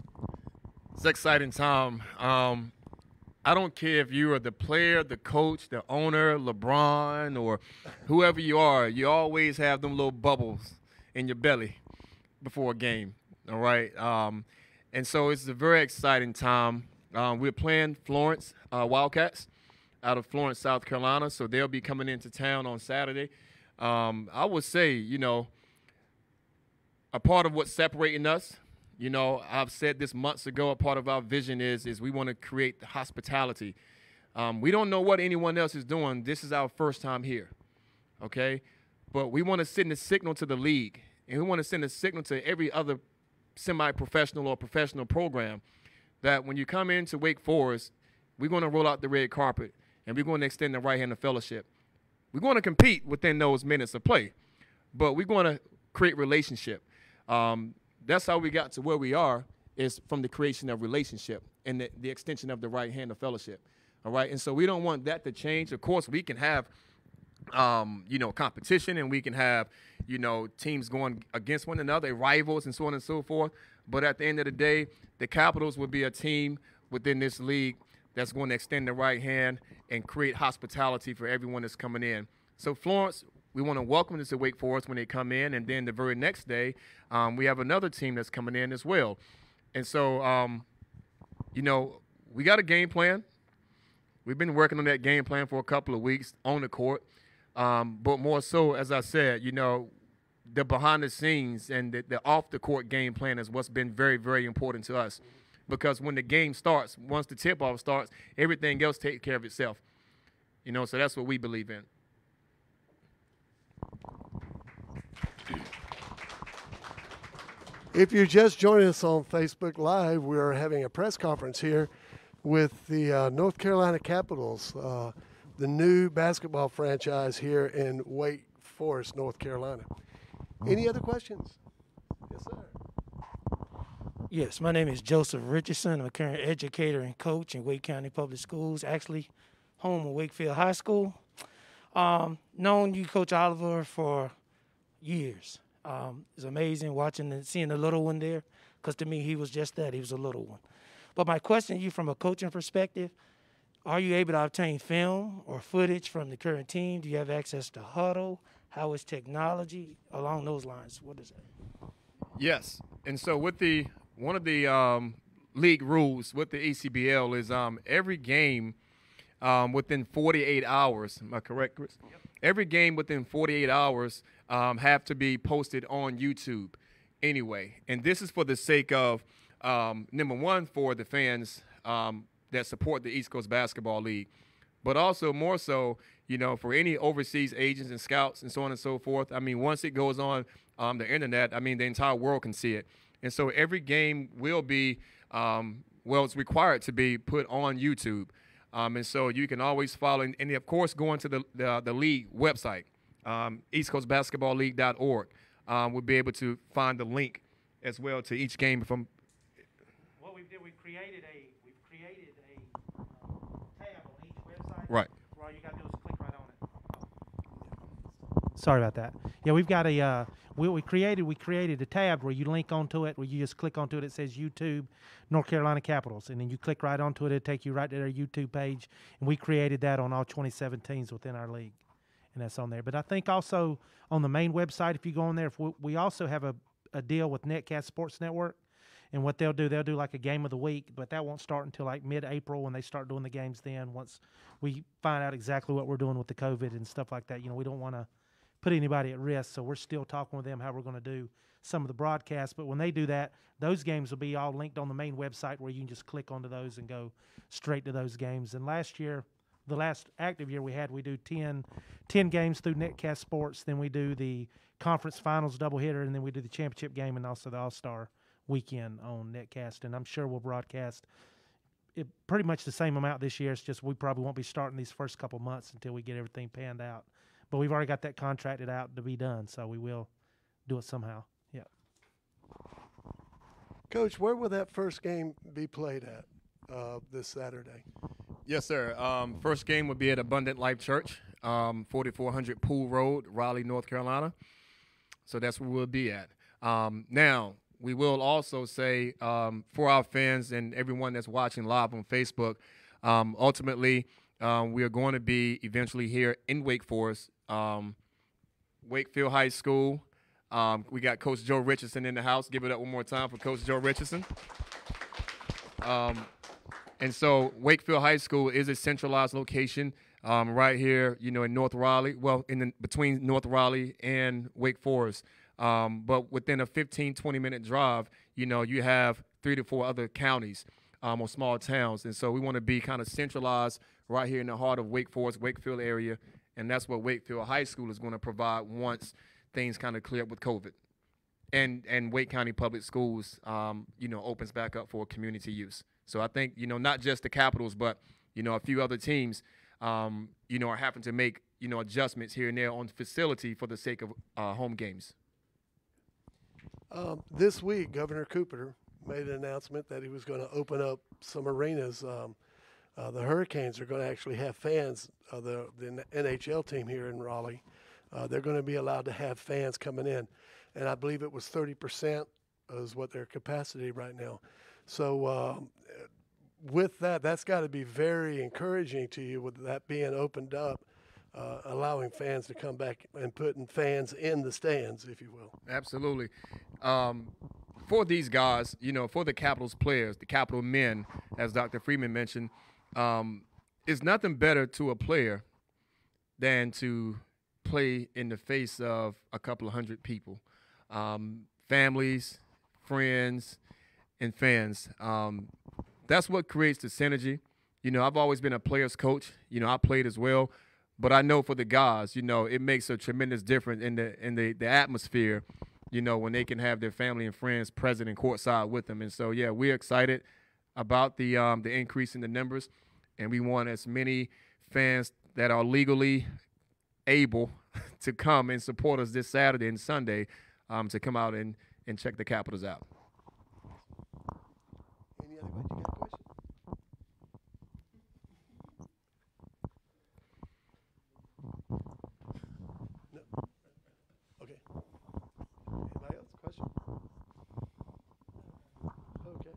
It's an exciting time. I don't care if you are the player, the coach, the owner, LeBron, or whoever you are, you always have them little bubbles in your belly before a game, all right? And so it's a very exciting time. We're playing Florence Wildcats out of Florence, South Carolina, so they'll be coming into town on Saturday. I would say, a part of what's separating us, I've said this months ago, a part of our vision is we want to create the hospitality. We don't know what anyone else is doing. This is our first time here, okay? But we want to send a signal to the league, and we want to send a signal to every other semi-professional or professional program that when you come into Wake Forest, we're going to roll out the red carpet, and we're going to extend the right hand of fellowship. We're going to compete within those minutes of play, but we're going to create relationship. That's how we got to where we are, is from the creation of relationship and the extension of the right hand of fellowship. All right, and so we don't want that to change. Of course, we can have, competition, and we can have, teams going against one another, rivals, and so on and so forth. But at the end of the day, the Capitals will be a team within this league that's going to extend the right hand and create hospitality for everyone that's coming in. So Florence, we want to welcome them to Wake Forest when they come in, and then the very next day, we have another team that's coming in as well. And so, we got a game plan. We've been working on that game plan for a couple of weeks on the court. But more so, as I said, the behind the scenes and the off the court game plan is what's been very, very important to us. Because when the game starts, once the tip-off starts, everything else takes care of itself. So that's what we believe in. If you're just joining us on Facebook Live, we're having a press conference here with the North Carolina Capitals, the new basketball franchise here in Wake Forest, North Carolina. Any other questions? Yes, sir. Yes, my name is Joseph Richardson. I'm a current educator and coach in Wake County Public Schools, actually home of Wakefield High School. Known you, Coach Oliver, for years. It's amazing watching and seeing the little one there, because to me he was just that. He was a little one. But my question to you from a coaching perspective, are you able to obtain film or footage from the current team? Do you have access to Huddle? How is technology along those lines? What is that? Yes. And so with one of the league rules with the ECBL is every game within 48 hours, am I correct, Chris? Yep. Every game within 48 hours have to be posted on YouTube anyway. And this is for the sake of, number one, for the fans that support the East Coast Basketball League, but also more so, for any overseas agents and scouts and so on and so forth. I mean, once it goes on the internet, the entire world can see it. And so every game will be, it's required to be put on YouTube. And so you can always follow, and of course, going to the league website, eastcoastbasketballleague.org, we'll be able to find the link as well to each game. From what we did, we've created a tab on each website. Right. Where all you got to do is click right on it. Sorry about that. Yeah, we've got a we created a tab where you link onto it, where you just click onto it. It says YouTube North Carolina Capitals, and then you click right onto it. It'll take you right to their YouTube page, and we created that on all 27 teams within our league, and that's on there. But I think also on the main website, if you go on there, we also have a deal with Netcast Sports Network, and what they'll do like a game of the week, but that won't start until like mid-April when they start doing the games then, once we find out exactly what we're doing with the COVID and stuff like that. We don't want to put anybody at risk, so we're still talking with them how we're going to do some of the broadcasts. But when they do that, those games will be all linked on the main website where you can just click onto those and go straight to those games. And last year, the last active year we had, we do 10 games through Netcast Sports, then we do the conference finals doubleheader, and then we do the championship game and also the All-Star weekend on Netcast. And I'm sure we'll broadcast it pretty much the same amount this year. It's just we probably won't be starting these first couple months until we get everything panned out. But we've already got that contracted out to be done, so we will do it somehow. Yeah. Coach, where will that first game be played at this Saturday? Yes, sir. First game will be at Abundant Life Church, 4400 Pool Road, Raleigh, North Carolina. So that's where we'll be at. Now, we will also say for our fans and everyone that's watching live on Facebook, ultimately we are going to be eventually here in Wake Forest, Wakefield High School. We got Coach Joe Richardson in the house. Give it up one more time for Coach Joe Richardson. And so Wakefield High School is a centralized location right here, you know, in North Raleigh. Well, between North Raleigh and Wake Forest. But within a 15, 20-minute drive, you know, you have 3 to 4 other counties or small towns. And so we want to be kind of centralized right here in the heart of Wake Forest, Wakefield area. And that's what Wakefield High School is going to provide once things kind of clear up with COVID. And Wake County Public Schools, you know, opens back up for community use. So I think, you know, not just the Capitals, but, you know, a few other teams, you know, are having to make, you know, adjustments here and there on the facility for the sake of home games. This week, Governor Cooper made an announcement that he was going to open up some arenas. The Hurricanes are going to actually have fans. The NHL team here in Raleigh, they're going to be allowed to have fans coming in. And I believe it was 30% is what their capacity right now. So with that, that's got to be very encouraging to you with that being opened up, allowing fans to come back and putting fans in the stands, if you will. Absolutely. For these guys, you know, for the Capitals players, the Capital men, as Dr. Freeman mentioned, it's nothing better to a player than to play in the face of a couple of hundred people. Families, friends, and fans. That's what creates the synergy. You know, I've always been a player's coach. You know, I played as well. But I know for the guys, you know, it makes a tremendous difference in the atmosphere, you know, when they can have their family and friends present and courtside with them. And so, yeah, we're excited about the increase in the numbers. And we want as many fans that are legally able to come and support us this Saturday and Sunday to come out and check the Capitals out. Any other questions? You got a question? No. Okay. Anybody else? Question? Okay.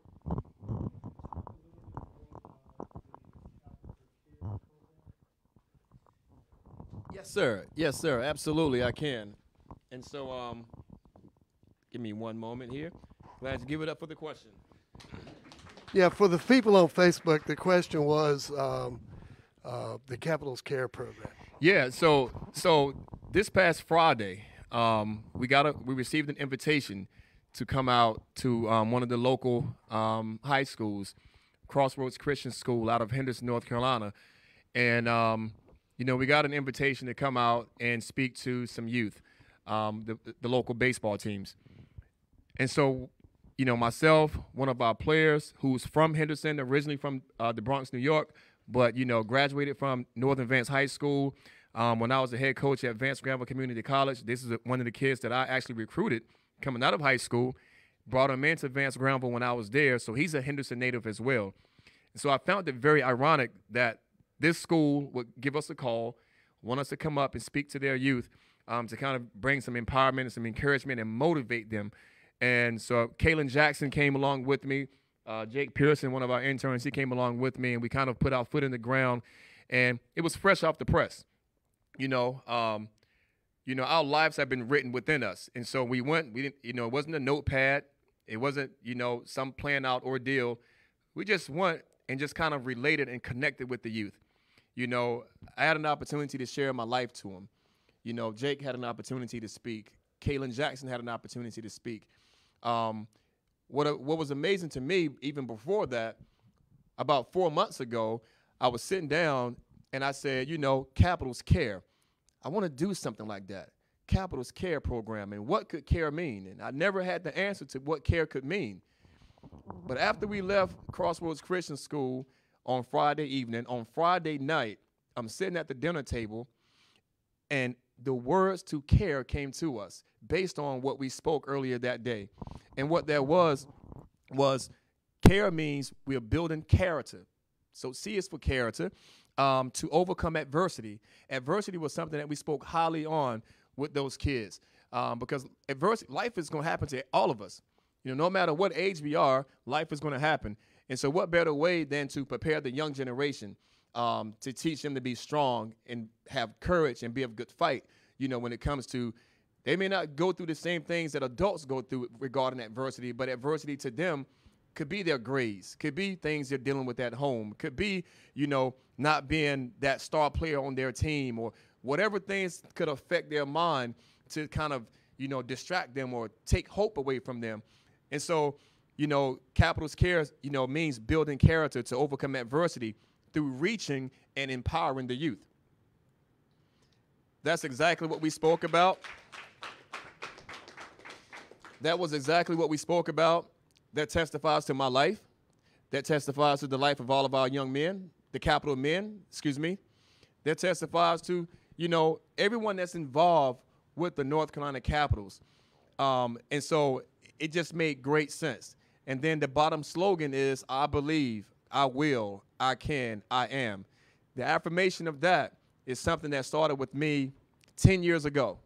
Yes, sir. Yes, sir. Absolutely, I can. And so, give me one moment here. Glad to give it up for the question. Yeah, for the people on Facebook, the question was the Capitals Care Program. Yeah. So this past Friday, we received an invitation to come out to one of the local high schools, Crossroads Christian School out of Henderson, North Carolina, and you know, we got an invitation to come out and speak to some youth, the local baseball teams. And so, you know, myself, one of our players who's from Henderson, originally from the Bronx, New York, but, you know, graduated from Northern Vance High School. When I was the head coach at Vance Granville Community College, this is one of the kids that I actually recruited coming out of high school, brought him into Vance Granville when I was there. So he's a Henderson native as well. And so I found it very ironic that this school would give us a call, want us to come up and speak to their youth to kind of bring some empowerment and some encouragement and motivate them. And so Kaylin Jackson came along with me. Jake Pearson, one of our interns, he came along with me, and we kind of put our foot in the ground. And it was fresh off the press. You know, our lives have been written within us. And so we didn't, you know, it wasn't a notepad. It wasn't, you know, some planned out ordeal. We just went and just kind of related and connected with the youth. You know, I had an opportunity to share my life to them. You know, Jake had an opportunity to speak. Kaylin Jackson had an opportunity to speak. What was amazing to me, even before that, about 4 months ago, I was sitting down and I said, you know, Capitals Care. I want to do something like that. Capitals Care program. And what could care mean? And I never had the answer to what care could mean. But after we left Crossroads Christian School on Friday evening, on Friday night, I'm sitting at the dinner table, and the words to care came to us based on what we spoke earlier that day. And what that was care means we are building character. So C is for character, to overcome adversity. Adversity was something that we spoke highly on with those kids because adversity, life is going to happen to all of us. You know, no matter what age we are, life is going to happen. And so what better way than to prepare the young generation to teach them to be strong and have courage and be of good fight, you know, when it comes to, they may not go through the same things that adults go through regarding adversity, but adversity to them could be their grades, could be things they're dealing with at home, could be, not being that star player on their team, or whatever things could affect their mind to kind of, distract them or take hope away from them. And so, Capitals Care, means building character to overcome adversity through reaching and empowering the youth. That's exactly what we spoke about. That was exactly what we spoke about. That testifies to my life. That testifies to the life of all of our young men, the Capital men, That testifies to, everyone that's involved with the North Carolina Capitals. And so it just made great sense. And then the bottom slogan is, I believe, I will, I can, I am. The affirmation of that is something that started with me 10 years ago.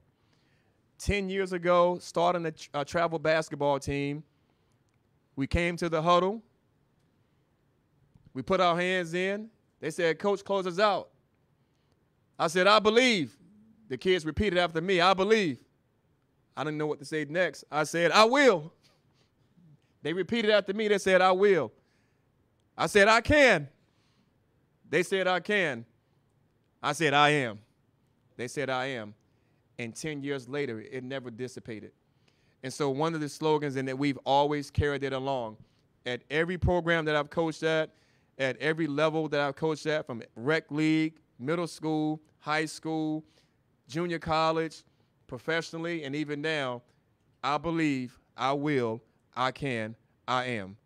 10 years ago, starting a travel basketball team, we came to the huddle. We put our hands in. They said, Coach, close us out. I said, I believe. The kids repeated after me, I believe. I didn't know what to say next. I said, I will. They repeated after me. They said, I will. I said, I can. They said, I can. I said, I am. They said, I am. And 10 years later, it never dissipated. And so one of the slogans, and that we've always carried it along, at every program that I've coached at every level that I've coached at, from rec league, middle school, high school, junior college, professionally, and even now, I believe, I will, I can, I am.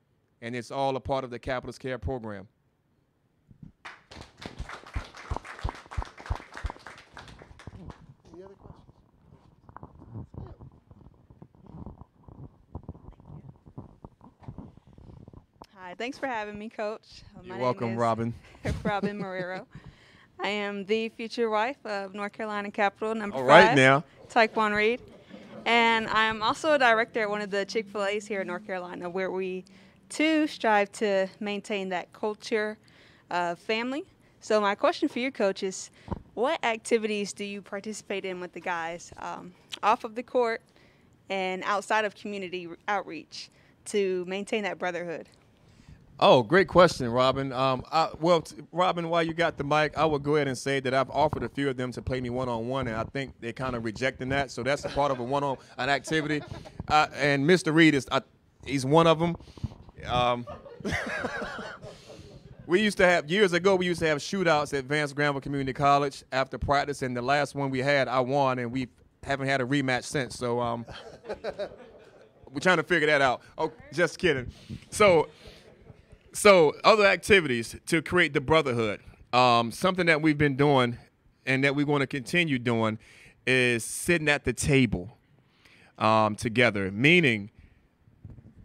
And it's all a part of the Capitals Care program. Any other questions? Hi, thanks for having me, Coach. You're welcome, Robin. Robin Marrero. I am the future wife of North Carolina Capital number 5. All right now. Taekwon Reed. And I am also a director at one of the Chick-fil-A's here in North Carolina, where we, too, strive to maintain that culture of family. So my question for you, Coach, is what activities do you participate in with the guys off of the court and outside of community outreach to maintain that brotherhood? Oh, great question, Robin. Robin, while you got the mic, I will go ahead and say that I've offered a few of them to play me one-on-one, and I think they're kind of rejecting that. So that's a part of an activity. And Mr. Reed he's one of them. Years ago, we used to have shootouts at Vance Granville Community College after practice, and the last one we had, I won, and we haven't had a rematch since. So we're trying to figure that out. Oh, just kidding. So other activities to create the brotherhood, something that we've been doing and that we want to continue doing is sitting at the table together, meaning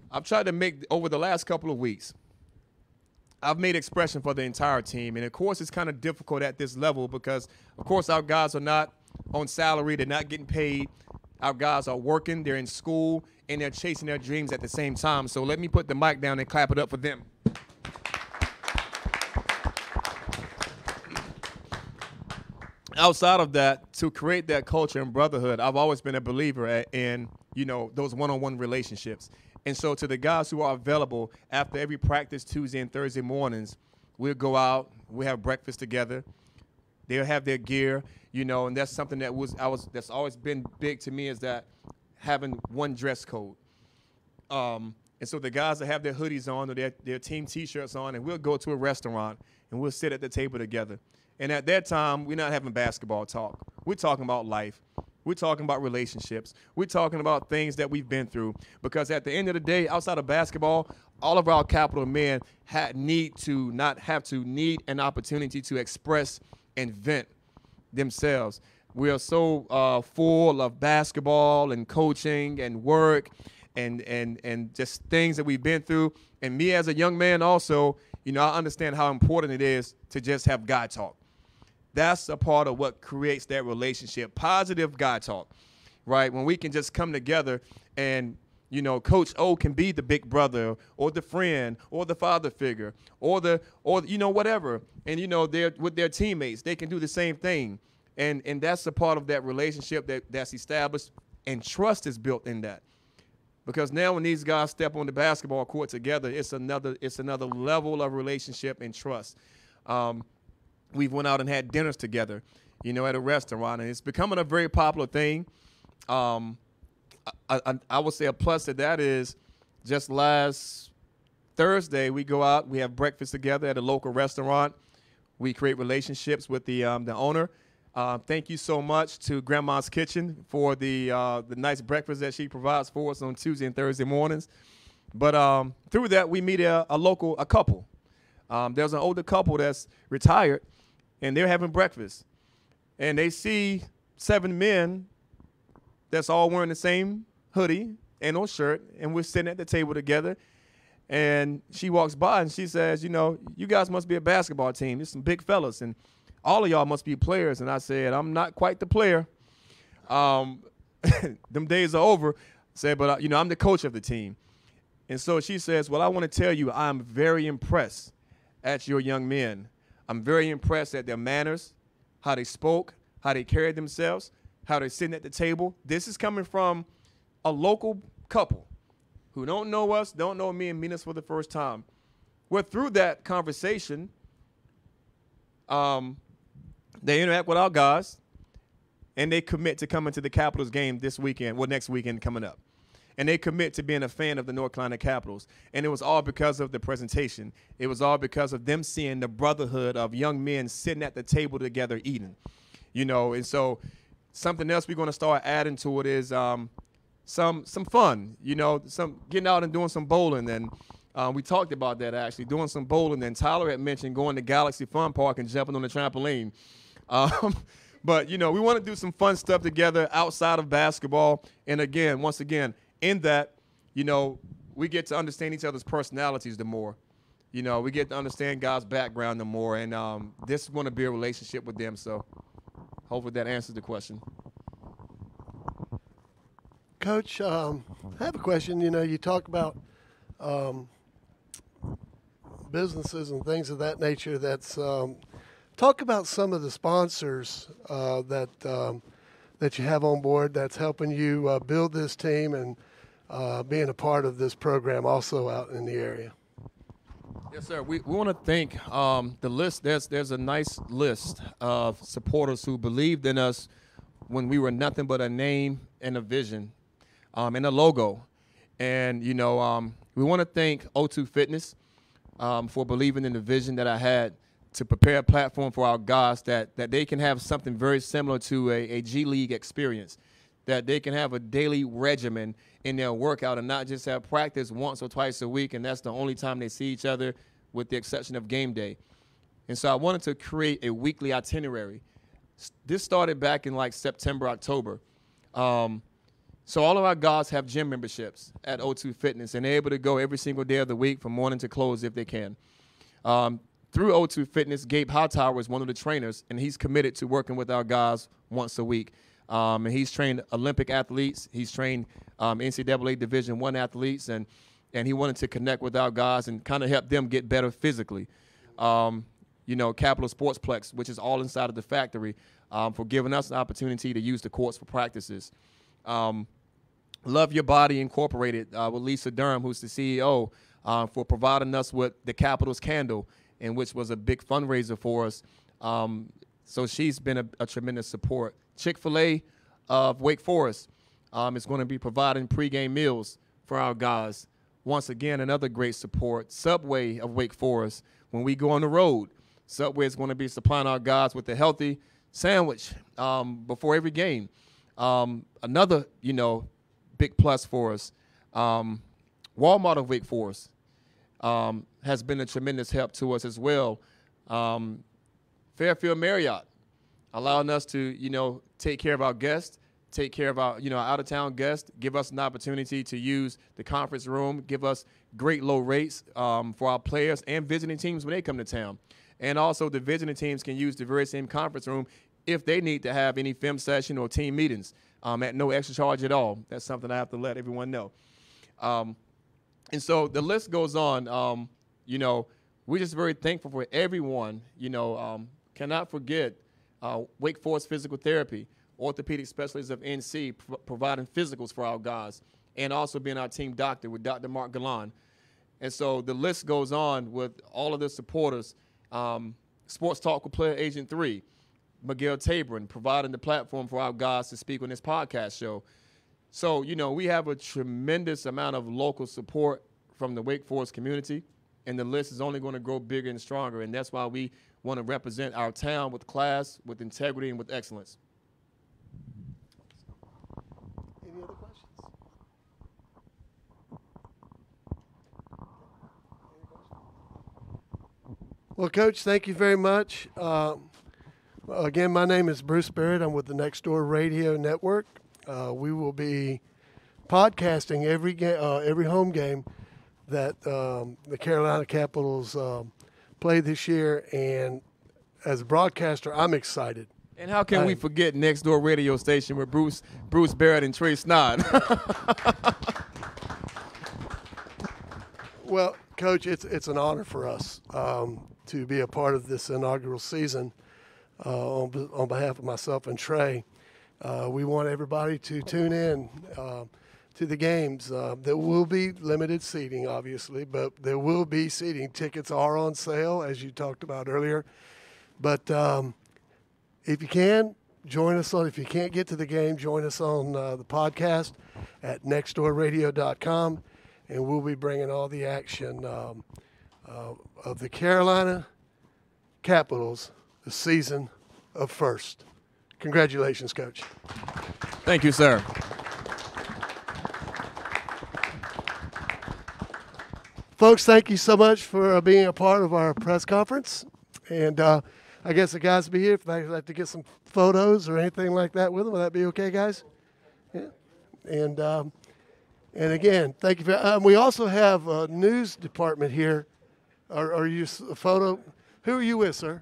I've tried to make, over the last couple of weeks, I've made expression for the entire team. And, of course, it's kind of difficult at this level because, of course, our guys are not on salary. They're not getting paid. Our guys are working. They're in school, and they're chasing their dreams at the same time. So let me put the mic down and clap it up for them. Outside of that, to create that culture and brotherhood, I've always been a believer in, those one-on-one relationships. And so to the guys who are available after every practice Tuesday and Thursday mornings, we'll go out, we'll have breakfast together. They'll have their gear, and that's something that's always been big to me, is that having one dress code. And so the guys that have their hoodies on or their team T-shirts on, and we'll go to a restaurant and we'll sit at the table together. And at that time, we're not having basketball talk. We're talking about life. We're talking about relationships. We're talking about things that we've been through. Because at the end of the day, outside of basketball, all of our Capital men need an opportunity to express and vent themselves. We are so full of basketball and coaching and work and just things that we've been through. And me as a young man also, I understand how important it is to just have guy talk. That's a part of what creates that relationship, positive guy talk, right? When we can just come together and, Coach O can be the big brother or the friend or the father figure or whatever. And, they're with their teammates. They can do the same thing. And that's a part of that relationship that's established, and trust is built in that. Because now when these guys step on the basketball court together, it's another level of relationship and trust. We've went out and had dinners together, at a restaurant, and it's becoming a very popular thing. I would say a plus to that is just last Thursday we go out, we have breakfast together at a local restaurant. We create relationships with the owner. Thank you so much to Grandma's Kitchen for the nice breakfast that she provides for us on Tuesday and Thursday mornings. But through that, we meet a couple. There's an older couple that's retired, and they're having breakfast. And they see 7 men that's all wearing the same hoodie and no shirt, and we're sitting at the table together. And she walks by and she says, you guys must be a basketball team. There's some big fellas, and all of y'all must be players. And I said, I'm not quite the player. Them days are over. I said, but, I'm the coach of the team. And so she says, well, I want to tell you I'm very impressed at your young men. I'm very impressed at their manners, how they spoke, how they carried themselves, how they're sitting at the table. This is coming from a local couple who don't know us, don't know me, and meet us for the first time. Well, through that conversation, they interact with our guys, and they commit to coming to the Capitals game this weekend, next weekend coming up. And they commit to being a fan of the North Carolina Capitals. And it was all because of the presentation. It was all because of them seeing the brotherhood of young men sitting at the table together eating. And so something else we're going to start adding to it is some fun, some getting out and doing some bowling. And we talked about that, actually, doing some bowling. And Tyler had mentioned going to Galaxy Fun Park and jumping on the trampoline. But, we want to do some fun stuff together outside of basketball. And, once again, in that, we get to understand each other's personalities the more. We get to understand guys' background the more. And this is going to be a relationship with them. So hopefully that answers the question. Coach, I have a question. You talk about businesses and things of that nature. Talk about some of the sponsors that you have on board that's helping you build this team and being a part of this program also out in the area. Yes, sir. We want to thank the list. There's a nice list of supporters who believed in us when we were nothing but a name and a vision and a logo. And, we want to thank O2 Fitness for believing in the vision that I had to prepare a platform for our guys that they can have something very similar to a G League experience, that they can have a daily regimen in their workout and not just have practice once or twice a week, and that's the only time they see each other with the exception of game day. And so I wanted to create a weekly itinerary. This started back in September, October. So all of our guys have gym memberships at O2 Fitness, and they're able to go every single day of the week from morning to close if they can. Through O2 Fitness, Gabe Hightower is one of the trainers, and he's committed to working with our guys once a week. And he's trained Olympic athletes. He's trained NCAA Division I athletes, and he wanted to connect with our guys and kind of help them get better physically. Capital Sportsplex, which is all inside of the factory, for giving us an opportunity to use the courts for practices. Love Your Body Incorporated with Lisa Durham, who's the CEO, for providing us with the Capitals candle, and which was a big fundraiser for us. So she's been a tremendous support. Chick-fil-A of Wake Forest is going to be providing pregame meals for our guys. Once again, another great support. Subway of Wake Forest, when we go on the road, Subway is going to be supplying our guys with a healthy sandwich before every game. Another, big plus for us. Walmart of Wake Forest has been a tremendous help to us as well. Fairfield Marriott, allowing us to, take care of our guests, take care of our, out-of-town guests, give us an opportunity to use the conference room, give us great low rates for our players and visiting teams when they come to town. And also the visiting teams can use the very same conference room if they need to have any film session or team meetings at no extra charge at all. That's something I have to let everyone know. And so the list goes on. We're just very thankful for everyone. Cannot forget Wake Forest Physical Therapy, orthopedic specialists of NC, providing physicals for our guys. and also being our team doctor with Dr. Mark Galan. And so the list goes on with all of the supporters. Sports Talk with Player Agent 3, Miguel Tabron, providing the platform for our guys to speak on this podcast show. So, you know, we have a tremendous amount of local support from the Wake Forest community, and the list is only going to grow bigger and stronger, and that's why we want to represent our town with class, with integrity, and with excellence. Any other questions? Well, Coach, thank you very much. Again, my name is Bruce Barrett. I'm with the Next Door Radio Network. We will be podcasting every home game that the Carolina Capitals play this year, and as a broadcaster, I'm excited. And how can we forget Next Door Radio Station with Bruce Barrett and Trey Snod? Well, Coach, it's an honor for us to be a part of this inaugural season on behalf of myself and Trey. We want everybody to tune in to the games. There will be limited seating, obviously, but there will be seating. Tickets are on sale, as you talked about earlier. But if you can, join us on, if you can't get to the game, join us on the podcast at nextdoorradio.com, and we'll be bringing all the action of the Carolina Capitals, the season of first. Congratulations, Coach. Thank you, sir. Folks, thank you so much for being a part of our press conference. And I guess the guys will be here if they'd like to get some photos or anything like that with them. Will that be okay, guys? Yeah. And again, thank you. We also have a news department here. Are you a photo? Who are you with, sir?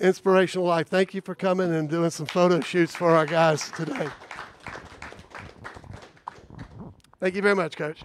Inspirational Life. Thank you for coming and doing some photo shoots for our guys today. Thank you very much, Coach.